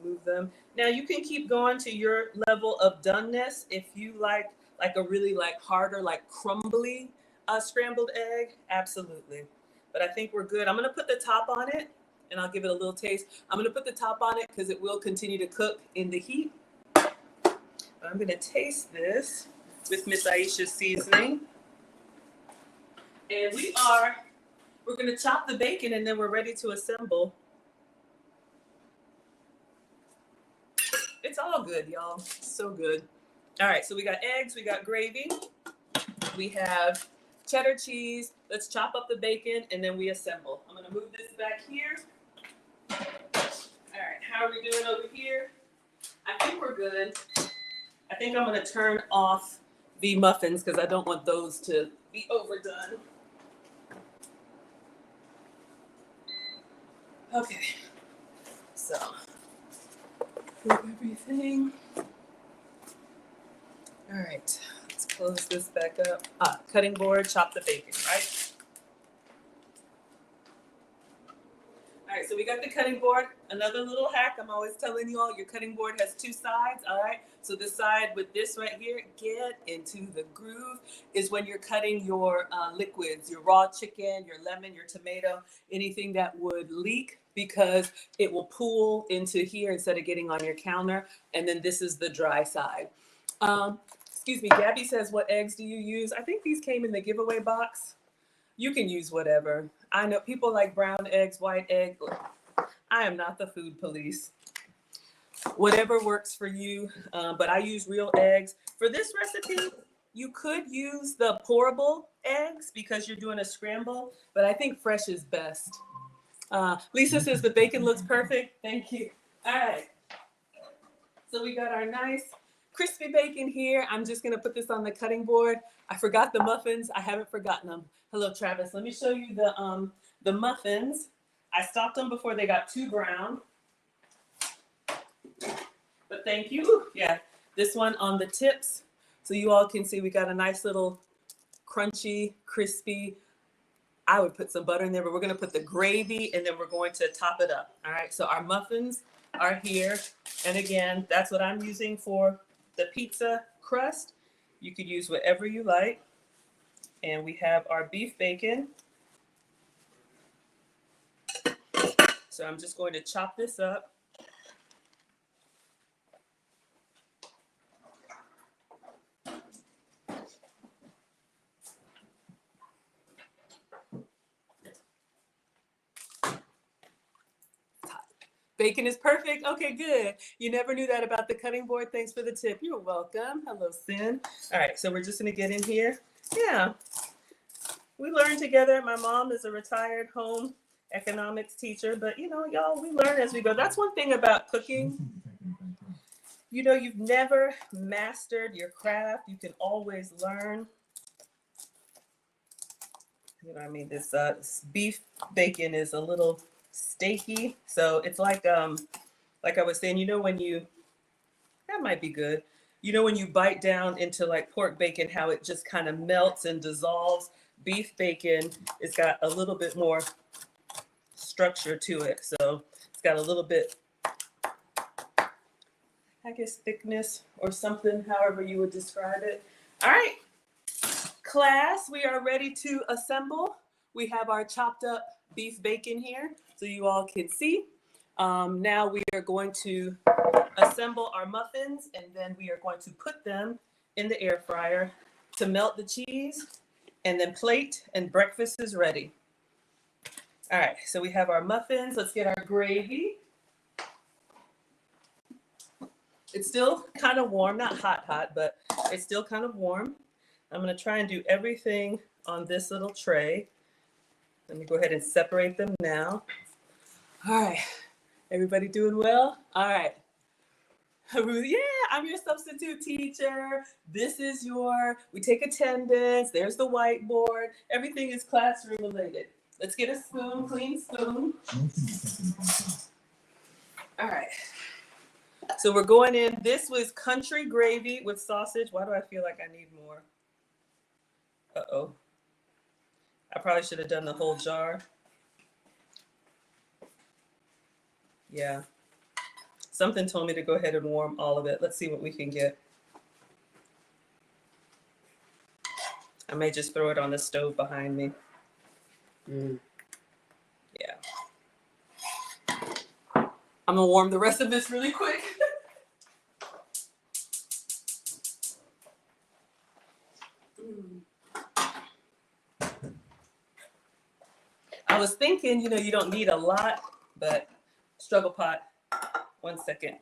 move them. Now you can keep going to your level of doneness if you like a really like harder, like crumbly scrambled egg. Absolutely. But I think we're good. I'm going to put the top on it and I'll give it a little taste. I'm going to put the top on it because it will continue to cook in the heat. But I'm going to taste this with Miss Aisha's seasoning. And we're going to chop the bacon and then we're ready to assemble. It's all good, y'all. So good. All right, so we got eggs, we got gravy, we have cheddar cheese. Let's chop up the bacon and then we assemble. I'm going to move this back here. All right, how are we doing over here? I think we're good. I think I'm going to turn off the muffins because I don't want those to be overdone. Okay, so move everything. All right, let's close this back up. Cutting board, chop the bacon, right? All right, so we got the cutting board. Another little hack, I'm always telling you all, your cutting board has two sides, all right? So the side with this right here, get into the groove, is when you're cutting your liquids, your raw chicken, your lemon, your tomato, anything that would leak, because it will pool into here instead of getting on your counter. And then this is the dry side. Excuse me, Gabby says, what eggs do you use? I think these came in the giveaway box. You can use whatever. I know people like brown eggs, white egg. I am not the food police. Whatever works for you, but I use real eggs. For this recipe, you could use the pourable eggs because you're doing a scramble, but I think fresh is best. Lisa says the bacon looks perfect. Thank you. All right. So we got our nice crispy bacon here. I'm just gonna put this on the cutting board. I forgot the muffins. I haven't forgotten them. Hello, Travis. Let me show you the muffins. I stopped them before they got too brown. But thank you. Ooh, yeah, this one on the tips. So you all can see we got a nice little crunchy, crispy. I would put some butter in there, but we're gonna put the gravy and then we're going to top it up. All right, so our muffins are here. And again, that's what I'm using for the pizza crust. You could use whatever you like. And we have our beef bacon. So I'm just going to chop this up. Bacon is perfect. Okay, good. You never knew that about the cutting board. Thanks for the tip. You're welcome. Hello, Sin. All right, so we're just going to get in here. Yeah, we learn together. My mom is a retired home economics teacher, but you know, y'all, we learn as we go. That's one thing about cooking. You know, you've never mastered your craft. You can always learn. You know, I mean, this beef bacon is a little steaky, so it's like I was saying, you know, when you, that might be good. You know, when you bite down into like pork bacon, how it just kind of melts and dissolves. Beef bacon, it's got a little bit more structure to it. So it's got a little bit, I guess, thickness or something, however you would describe it. All right, class, we are ready to assemble. We have our chopped up beef bacon here so you all can see. Now we are going to assemble our muffins, and then we are going to put them in the air fryer to melt the cheese, and then plate, and breakfast is ready. All right, so we have our muffins. Let's get our gravy. It's still kind of warm, not hot, but it's still kind of warm. I'm gonna try and do everything on this little tray. Let me go ahead and separate them now. All right, everybody doing well? All right. Yeah, I'm your substitute teacher. This is we take attendance. There's the whiteboard. Everything is classroom related. Let's get a spoon, clean spoon. All right. So we're going in. This was country gravy with sausage. Why do I feel like I need more? Uh-oh. I probably should have done the whole jar. Yeah. Something told me to go ahead and warm all of it. Let's see what we can get. I may just throw it on the stove behind me. Yeah. I'm gonna warm the rest of this really quick. I was thinking, you know, you don't need a lot, but struggle pot. 1 second.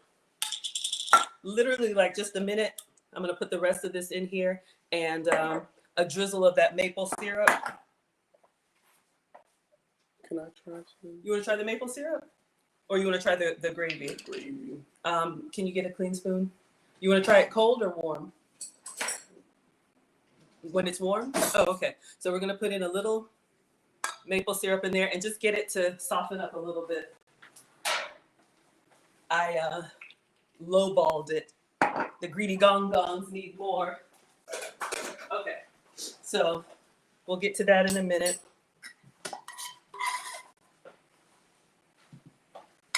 Literally like just a minute. I'm gonna put the rest of this in here and a drizzle of that maple syrup. Can I try some? You wanna try the maple syrup? Or you wanna try the gravy? Gravy. Can you get a clean spoon? You wanna try it cold or warm? When it's warm? Oh, okay. So we're gonna put in a little maple syrup in there and just get it to soften up a little bit. I lowballed it. The greedy gong-gongs need more. Okay, so we'll get to that in a minute.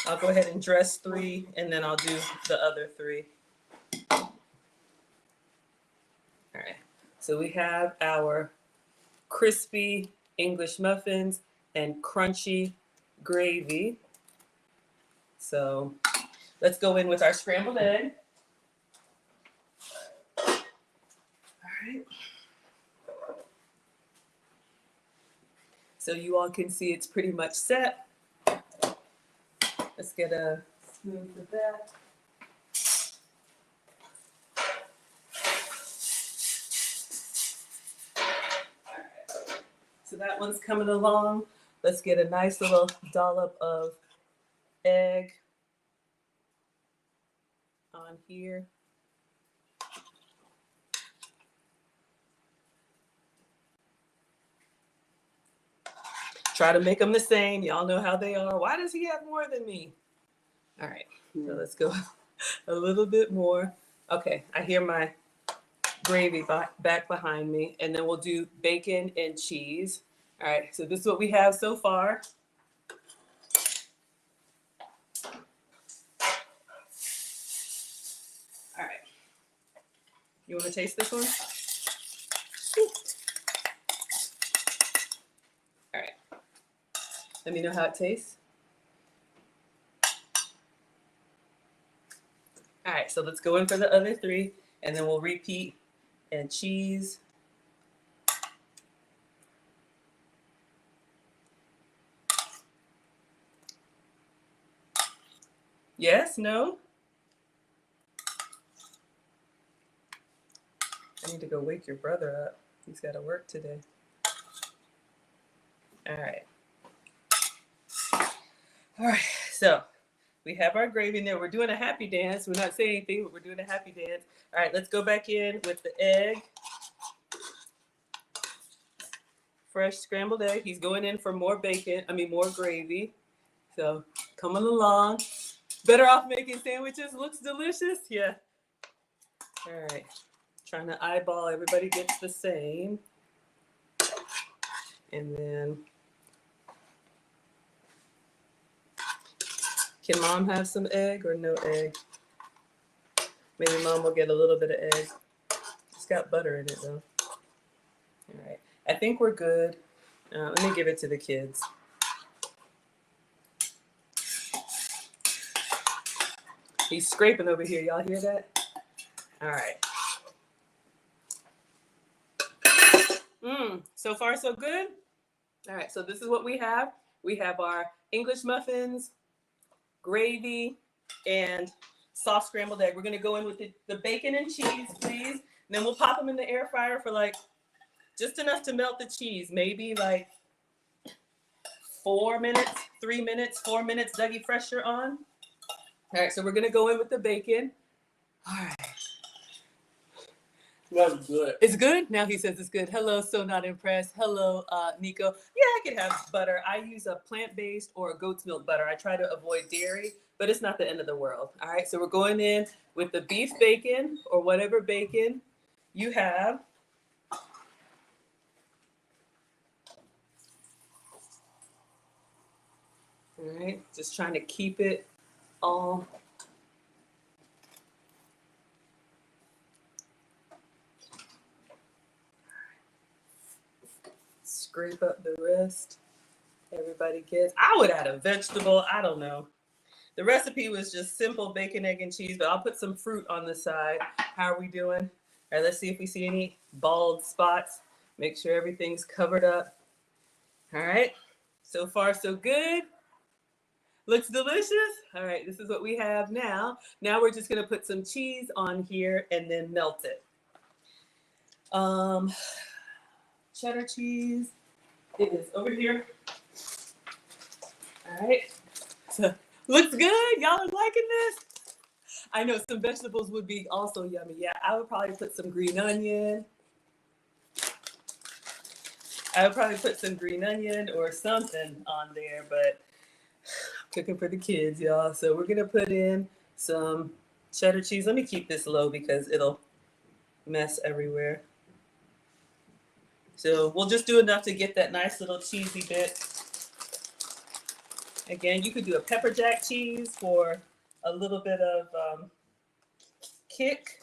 I'll go ahead and dress 3, and then I'll do the other 3. All right, so we have our crispy English muffins and crunchy gravy. So let's go in with our scrambled egg. All right. So you all can see it's pretty much set. Let's get a spoon for that. All right. So that one's coming along. Let's get a nice little dollop of egg on here. Try to make them the same. Y'all know how they are. Why does he have more than me? All right, so let's go a little bit more. Okay, I hear my gravy back behind me, and then we'll do bacon and cheese. All right, so this is what we have so far. All right, you want to taste this one? Let me know how it tastes. All right, so let's go in for the other three, and then we'll repeat. And cheese. Yes, no? I need to go wake your brother up. He's got to work today. All right. All right, so we have our gravy in there. We're doing a happy dance. We're not saying anything, but we're doing a happy dance. All right, let's go back in with the egg. Fresh scrambled egg. He's going in for more more gravy. So coming along. Better off making sandwiches. Looks delicious. Yeah. All right. Trying to eyeball. Everybody gets the same. And then, can mom have some egg or no egg? Maybe mom will get a little bit of egg. It's got butter in it though. All right. I think we're good. Let me give it to the kids. He's scraping over here. Y'all hear that? All right. So far, so good. All right, so this is what we have. We have our English muffins, gravy, and soft scrambled egg. We're gonna go in with the bacon and cheese, please. And then we'll pop them in the air fryer for like just enough to melt the cheese. Maybe like 4 minutes, 3 minutes, 4 minutes. Dougie, pressure on. All right, so we're gonna go in with the bacon. All right. That's good. It's good? Now he says it's good. Hello, so not impressed. Hello, Nico. Yeah, I could have butter. I use a plant-based or a goat's milk butter. I try to avoid dairy, but it's not the end of the world. All right, so we're going in with the beef bacon or whatever bacon you have. All right, just trying to keep it all. Scrape up the rest. Everybody gets. I would add a vegetable. I don't know. The recipe was just simple bacon, egg, and cheese, but I'll put some fruit on the side. How are we doing? All right, let's see if we see any bald spots. Make sure everything's covered up. All right. So far, so good. Looks delicious. All right, this is what we have now. Now we're just gonna put some cheese on here and then melt it. Cheddar cheese. It is over here. All right. So, looks good. Y'all are liking this? I know some vegetables would be also yummy. Yeah, I would probably put some green onion. Or something on there, but I'm cooking for the kids, y'all. So we're gonna put in some cheddar cheese. Let me keep this low because it'll mess everywhere. So we'll just do enough to get that nice little cheesy bit. Again, you could do a pepper jack cheese for a little bit of kick.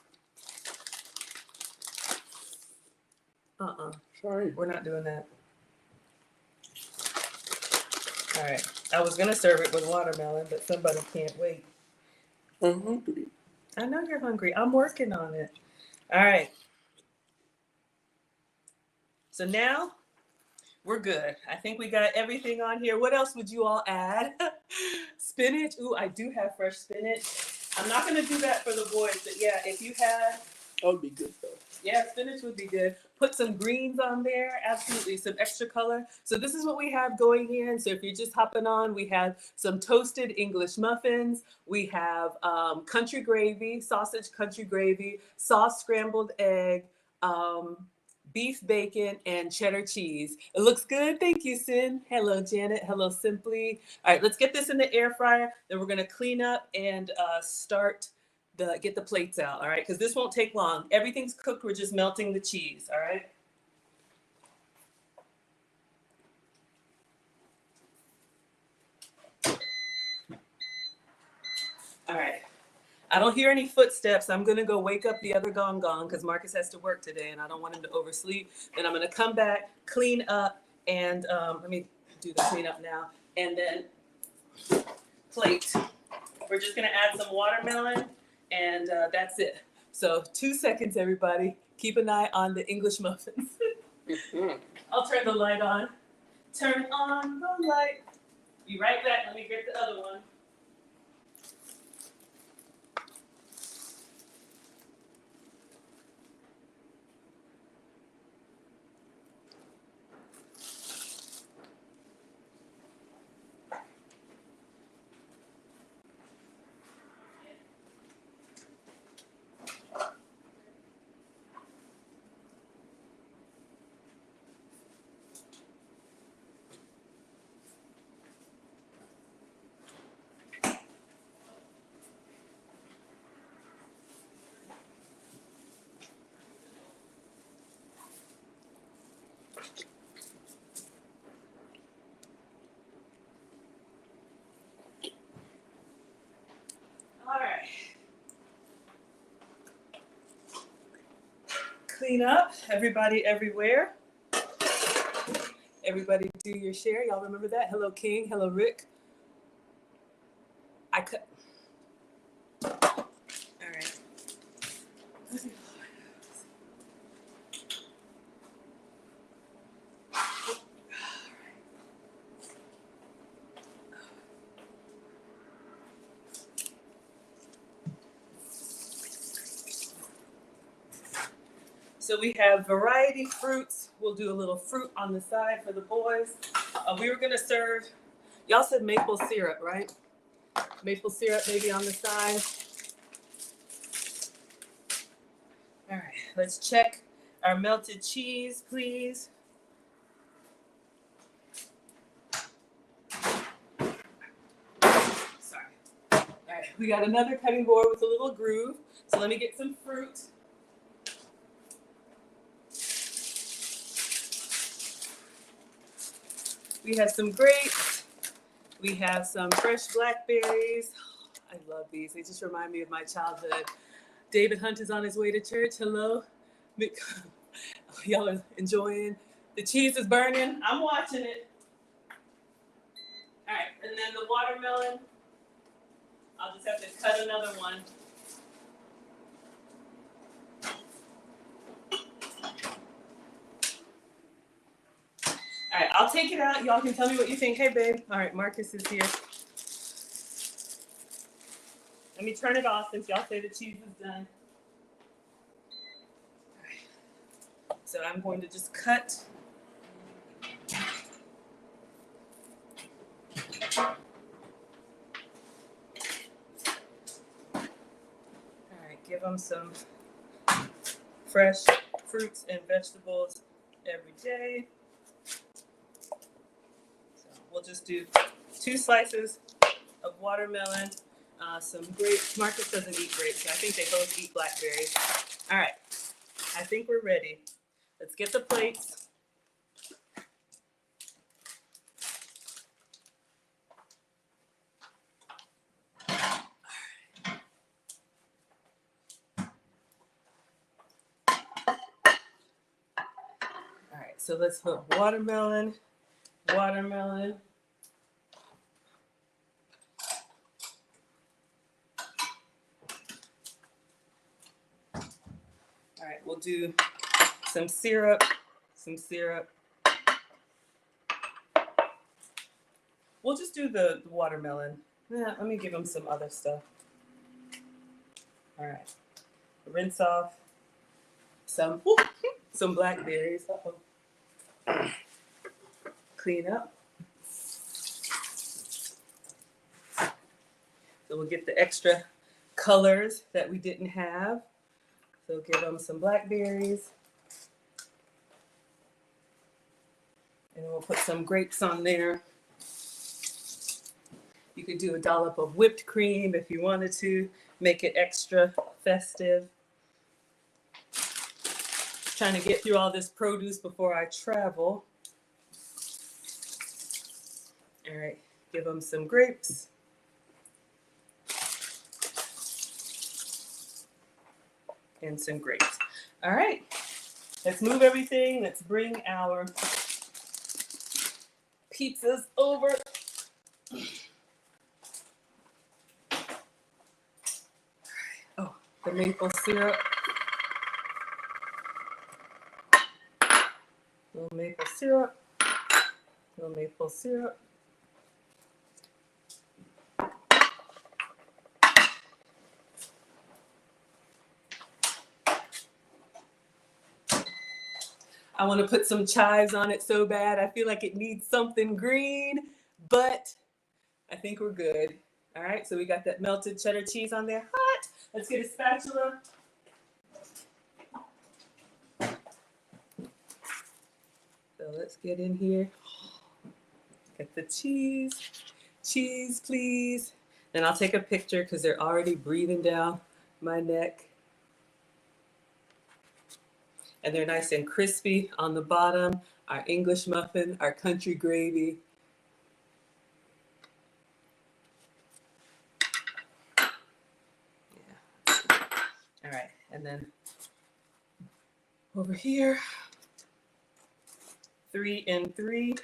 Sorry. We're not doing that. All right. I was going to serve it with watermelon, but somebody can't wait. I'm hungry. I know you're hungry. I'm working on it. All right. So now we're good. I think we got everything on here. What else would you all add? Spinach. Ooh, I do have fresh spinach. I'm not going to do that for the boys, but yeah, if you had. That would be good though. Yeah, spinach would be good. Put some greens on there. Absolutely. Some extra color. So this is what we have going in. So if you're just hopping on, we have some toasted English muffins. We have country gravy, sausage country gravy, soft scrambled egg, beef bacon, and cheddar cheese. It looks good. Thank you, Sin. Hello, Janet. Hello, Simply. All right, let's get this in the air fryer. Then we're going to clean up and get the plates out. All right, because this won't take long. Everything's cooked. We're just melting the cheese. All right. All right. I don't hear any footsteps. I'm going to go wake up the other gong because Marcus has to work today and I don't want him to oversleep. Then I'm going to come back, clean up, and let me do the cleanup now. and then plate. We're just gonna add some watermelon, and that's it. So 2 seconds, everybody. Keep an eye on the English muffins. I'll turn the light on. Turn on the light. Be right back. Let me get the other one. All right. Clean up, everybody everywhere. Everybody do your share. Y'all remember that? Hello, King. Hello, Rick. I cut. All right. So we have variety fruits. We'll do a little fruit on the side for the boys. We were gonna serve, y'all said maple syrup, right? Maple syrup maybe on the side. All right, let's check our melted cheese, please. Sorry. All right, we got another cutting board with a little groove. So let me get some fruit. We have some grapes. We have some fresh blackberries. I love these. They just remind me of my childhood. David Hunt is on his way to church. Hello. Y'all are enjoying. The cheese is burning. I'm watching it. All right, and then the watermelon. I'll just have to cut another one. All right, I'll take it out. Y'all can tell me what you think. Hey, babe. All right, Marcus is here. Let me turn it off since y'all say the cheese is done. All right. So I'm going to just cut. All right, give them some fresh fruits and vegetables every day. We'll just do 2 slices of watermelon, some grapes. Marcus doesn't eat grapes, so I think they both eat blackberries. All right, I think we're ready. Let's get the plates. All right, so let's put watermelon. All right, we'll do some syrup. We'll just do the watermelon. Yeah, let me give them some other stuff. All right, rinse off some blackberries. Uh-oh. Clean up. So we'll get the extra colors that we didn't have. So give them some blackberries. And we'll put some grapes on there. You could do a dollop of whipped cream if you wanted to, make it extra festive. Trying to get through all this produce before I travel. All right, give them some grapes. And some grapes. All right, let's move everything. Let's bring our pizzas over. Oh, the maple syrup. Little maple syrup. Little maple syrup. I want to put some chives on it so bad. I feel like it needs something green, but I think we're good. All right, so we got that melted cheddar cheese on there. Hot. Let's get a spatula. So let's get in here. Get the cheese. Cheese, please. Then I'll take a picture because they're already breathing down my neck. And they're nice and crispy on the bottom. Our English muffin, our country gravy. Yeah. All right, and then over here, 3 and 3.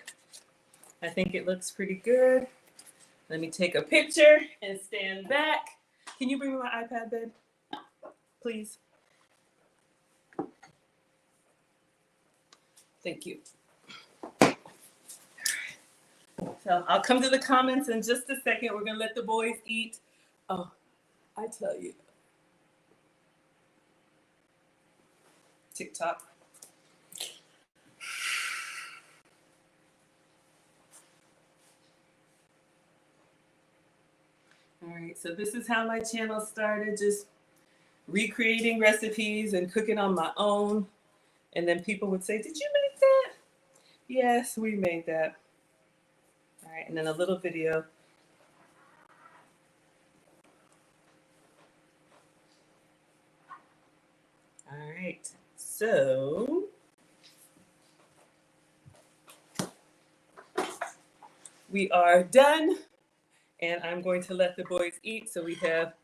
I think it looks pretty good. Let me take a picture and stand back. Can you bring me my iPad, babe? Please. Thank you. So I'll come to the comments in just a second. We're gonna let the boys eat. Oh, I tell you. TikTok. All right, so this is how my channel started, just recreating recipes and cooking on my own. And then people would say, "Did you make that?" Yes, we made that. All right, and then a little video. All right, so we are done, and I'm going to let the boys eat. So we have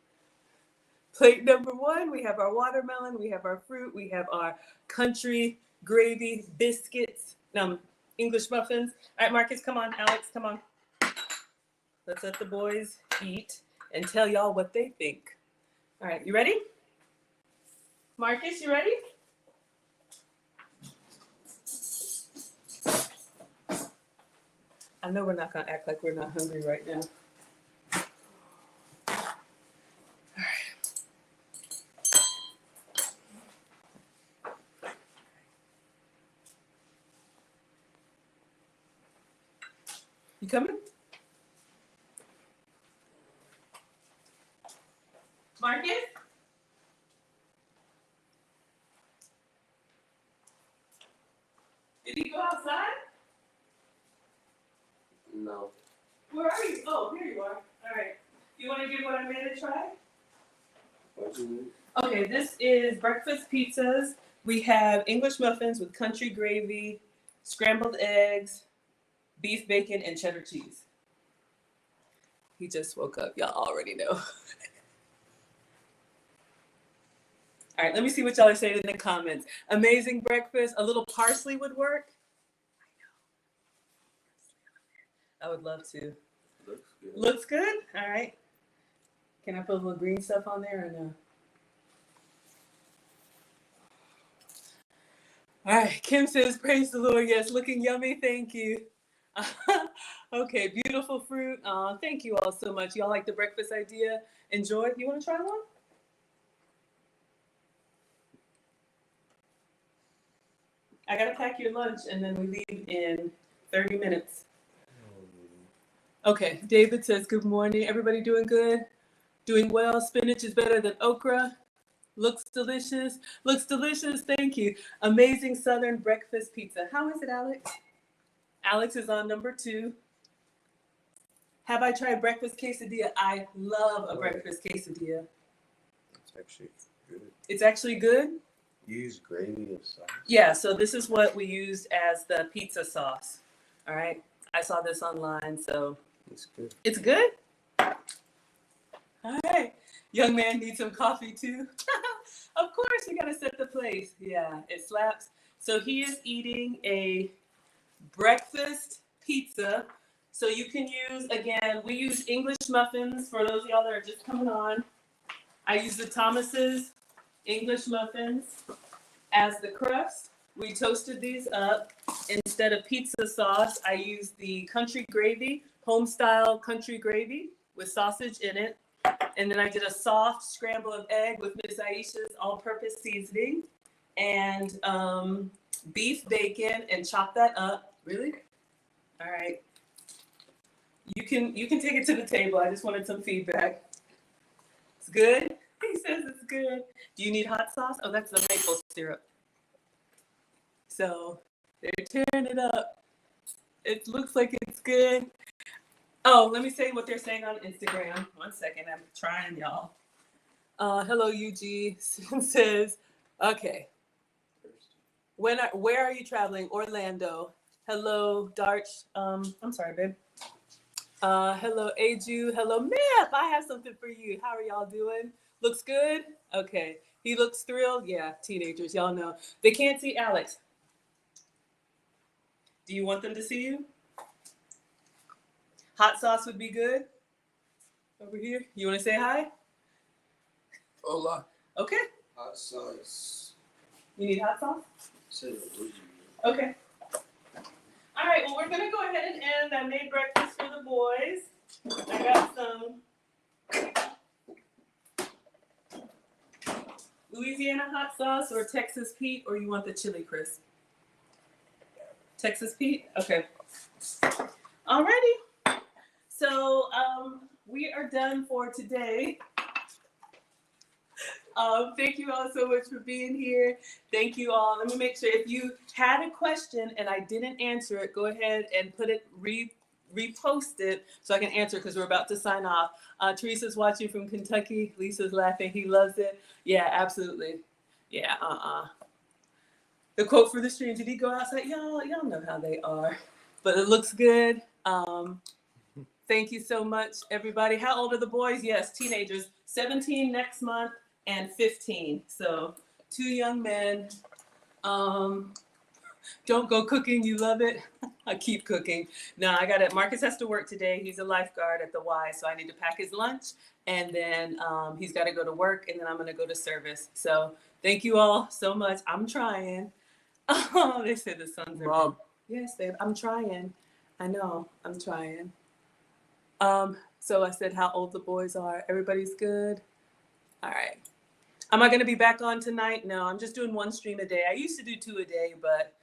plate number 1, we have our watermelon, we have our fruit, we have our country gravy biscuits, English muffins. All right, Marcus, come on. Alex, come on. Let's let the boys eat and tell y'all what they think. All right, you ready? Marcus, you ready? I know we're not gonna act like we're not hungry right now. You coming? Marcus? Did he go outside? No. Where are you? Oh, here you are. All right. You want to give what I made a try? What do you mean? Okay, this is breakfast pizzas. We have English muffins with country gravy, scrambled eggs, beef bacon, and cheddar cheese. He just woke up. Y'all already know. All right, let me see what y'all are saying in the comments. Amazing breakfast. A little parsley would work. I would love to. Looks good. Looks good? All right. Can I put a little green stuff on there or no? All right. Kim says, praise the Lord. Yes, looking yummy. Thank you. Okay, beautiful fruit. Thank you all so much. Y'all like the breakfast idea? Enjoy. You want to try one? I got to pack your lunch and then we leave in 30 minutes. Okay, David says, good morning. Everybody doing good? Doing well. Spinach is better than okra. Looks delicious. Looks delicious. Thank you. Amazing Southern breakfast pizza. How is it, Alex? Alex is on number 2. Have I tried breakfast quesadilla? I love a breakfast quesadilla. It's actually good. It's actually good? You use gravy and sauce? Yeah, so this is what we used as the pizza sauce. All right. I saw this online, so. It's good. It's good? All right. Young man needs some coffee too. Of course, you gotta set the place. Yeah, it slaps. So he is eating a breakfast pizza So you can use, again, we use English muffins for those of y'all that are just coming on. I use the Thomas's English muffins as the crust. We toasted these up. Instead of pizza sauce, I used the country gravy, home style country gravy with sausage in it. And then I did a soft scramble of egg with Miss Aisha's all-purpose seasoning and beef bacon and chop that up. Really? All right. You can take it to the table. I just wanted some feedback. It's good? He says it's good. Do you need hot sauce? Oh, that's the maple syrup. So they're tearing it up. It looks like it's good. Oh, let me say what they're saying on Instagram. 1 second, I'm trying, y'all. Hello, UG says, okay. Where are you traveling? Orlando. Hello, Darch. I'm sorry, babe. Hello, Aju. Hello, Map. I have something for you. How are y'all doing? Looks good? Okay. He looks thrilled? Yeah, teenagers, y'all know. They can't see Alex. Do you want them to see you? Hot sauce would be good. Over here. You want to say hi? Hola. Okay. Hot sauce. You need hot sauce? Okay. All right. Well, we're gonna go ahead and end. I made breakfast for the boys. I got some Louisiana hot sauce or Texas Pete, or you want the chili crisp? Texas Pete? Okay. Alrighty. So we are done for today. Thank you all so much for being here. Thank you all. Let me make sure if you had a question and I didn't answer it, go ahead and put it, repost it so I can answer because we're about to sign off. Teresa's watching from Kentucky. Lisa's laughing. He loves it. Yeah, absolutely. Yeah, The quote for the stream, did he go outside? Y'all know how they are. But it looks good. Thank you so much, everybody. How old are the boys? Yes, teenagers. 17 next month and 15. So 2 young men. Don't go cooking. You love it. I keep cooking. No, I got it. Marcus has to work today. He's a lifeguard at the Y, so I need to pack his lunch. And then he's got to go to work, and then I'm going to go to service. So thank you all so much. I'm trying. Oh, they said the sons are. Mom. Yes, babe. I'm trying. I know. I'm trying. So I said how old the boys are. Everybody's good? All right. Am I going to be back on tonight? No, I'm just doing 1 stream a day. I used to do 2 a day, but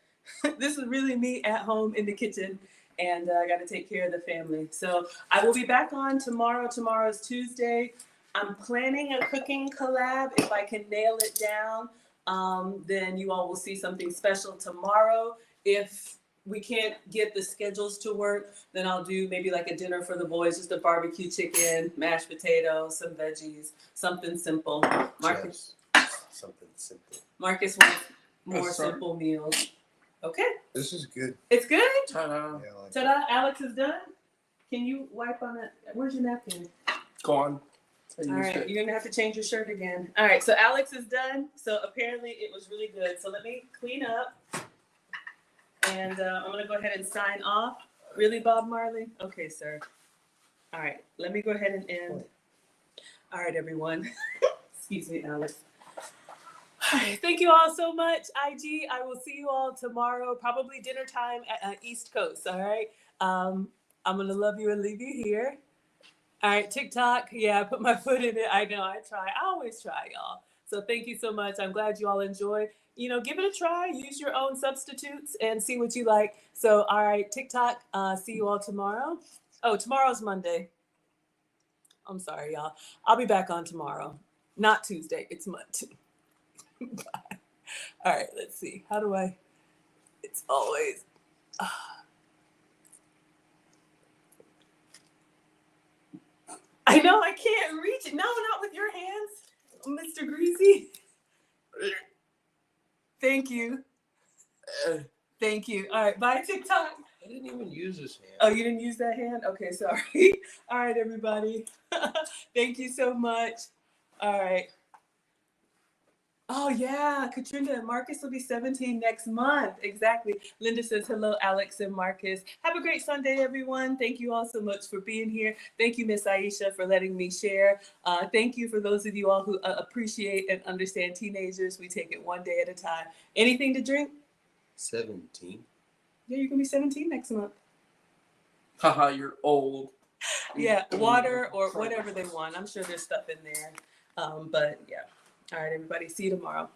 this is really me at home in the kitchen, and I got to take care of the family. So I will be back on tomorrow. Tomorrow's Tuesday. I'm planning a cooking collab. If I can nail it down, then you all will see something special tomorrow. If we can't get the schedules to work, then I'll do maybe like a dinner for the boys, just a barbecue chicken, mashed potatoes, some veggies, something simple. Marcus, Something simple. Marcus wants more simple meals. Okay. This is good. It's good? Ta-da. Yeah, I like Ta-da, Alex is done. Can you wipe on it? Where's your napkin? Go on. All right, you're gonna have to change your shirt again. All right, so Alex is done. So apparently it was really good. So let me clean up. And I'm gonna go ahead and sign off. Really, Bob Marley? Okay, sir. All right, let me go ahead and end. All right, everyone. Excuse me, Alex. All right, thank you all so much. IG, I will see you all tomorrow, probably dinner time at East Coast. All right. I'm gonna love you and leave you here. All right, TikTok. Yeah, I put my foot in it. I know. I try. I always try, y'all. So thank you so much. I'm glad you all enjoyed. Give it a try. Use your own substitutes and see what you like. So, all right, TikTok. See you all tomorrow. Oh, tomorrow's Monday. I'm sorry, y'all. I'll be back on tomorrow. Not Tuesday. It's Monday. Bye. All right, let's see. How do I? It's always. I know I can't reach it. No, not with your hands, Mr. Greasy. Thank you. Thank you. All right, bye, TikTok. I didn't even use this hand. Oh, you didn't use that hand? Okay, sorry. All right, everybody. Thank you so much. All right. Oh yeah, Katrina and Marcus will be 17 next month. Exactly. Linda says hello, Alex and Marcus. Have a great Sunday, everyone. Thank you all so much for being here. Thank you, Miss Aisha, for letting me share. Thank you for those of you all who appreciate and understand teenagers. We take it one day at a time. Anything to drink? 17. Yeah, you're gonna be 17 next month. Haha, you're old. Yeah, water or whatever they want. I'm sure there's stuff in there. But yeah. All right, everybody. See you tomorrow.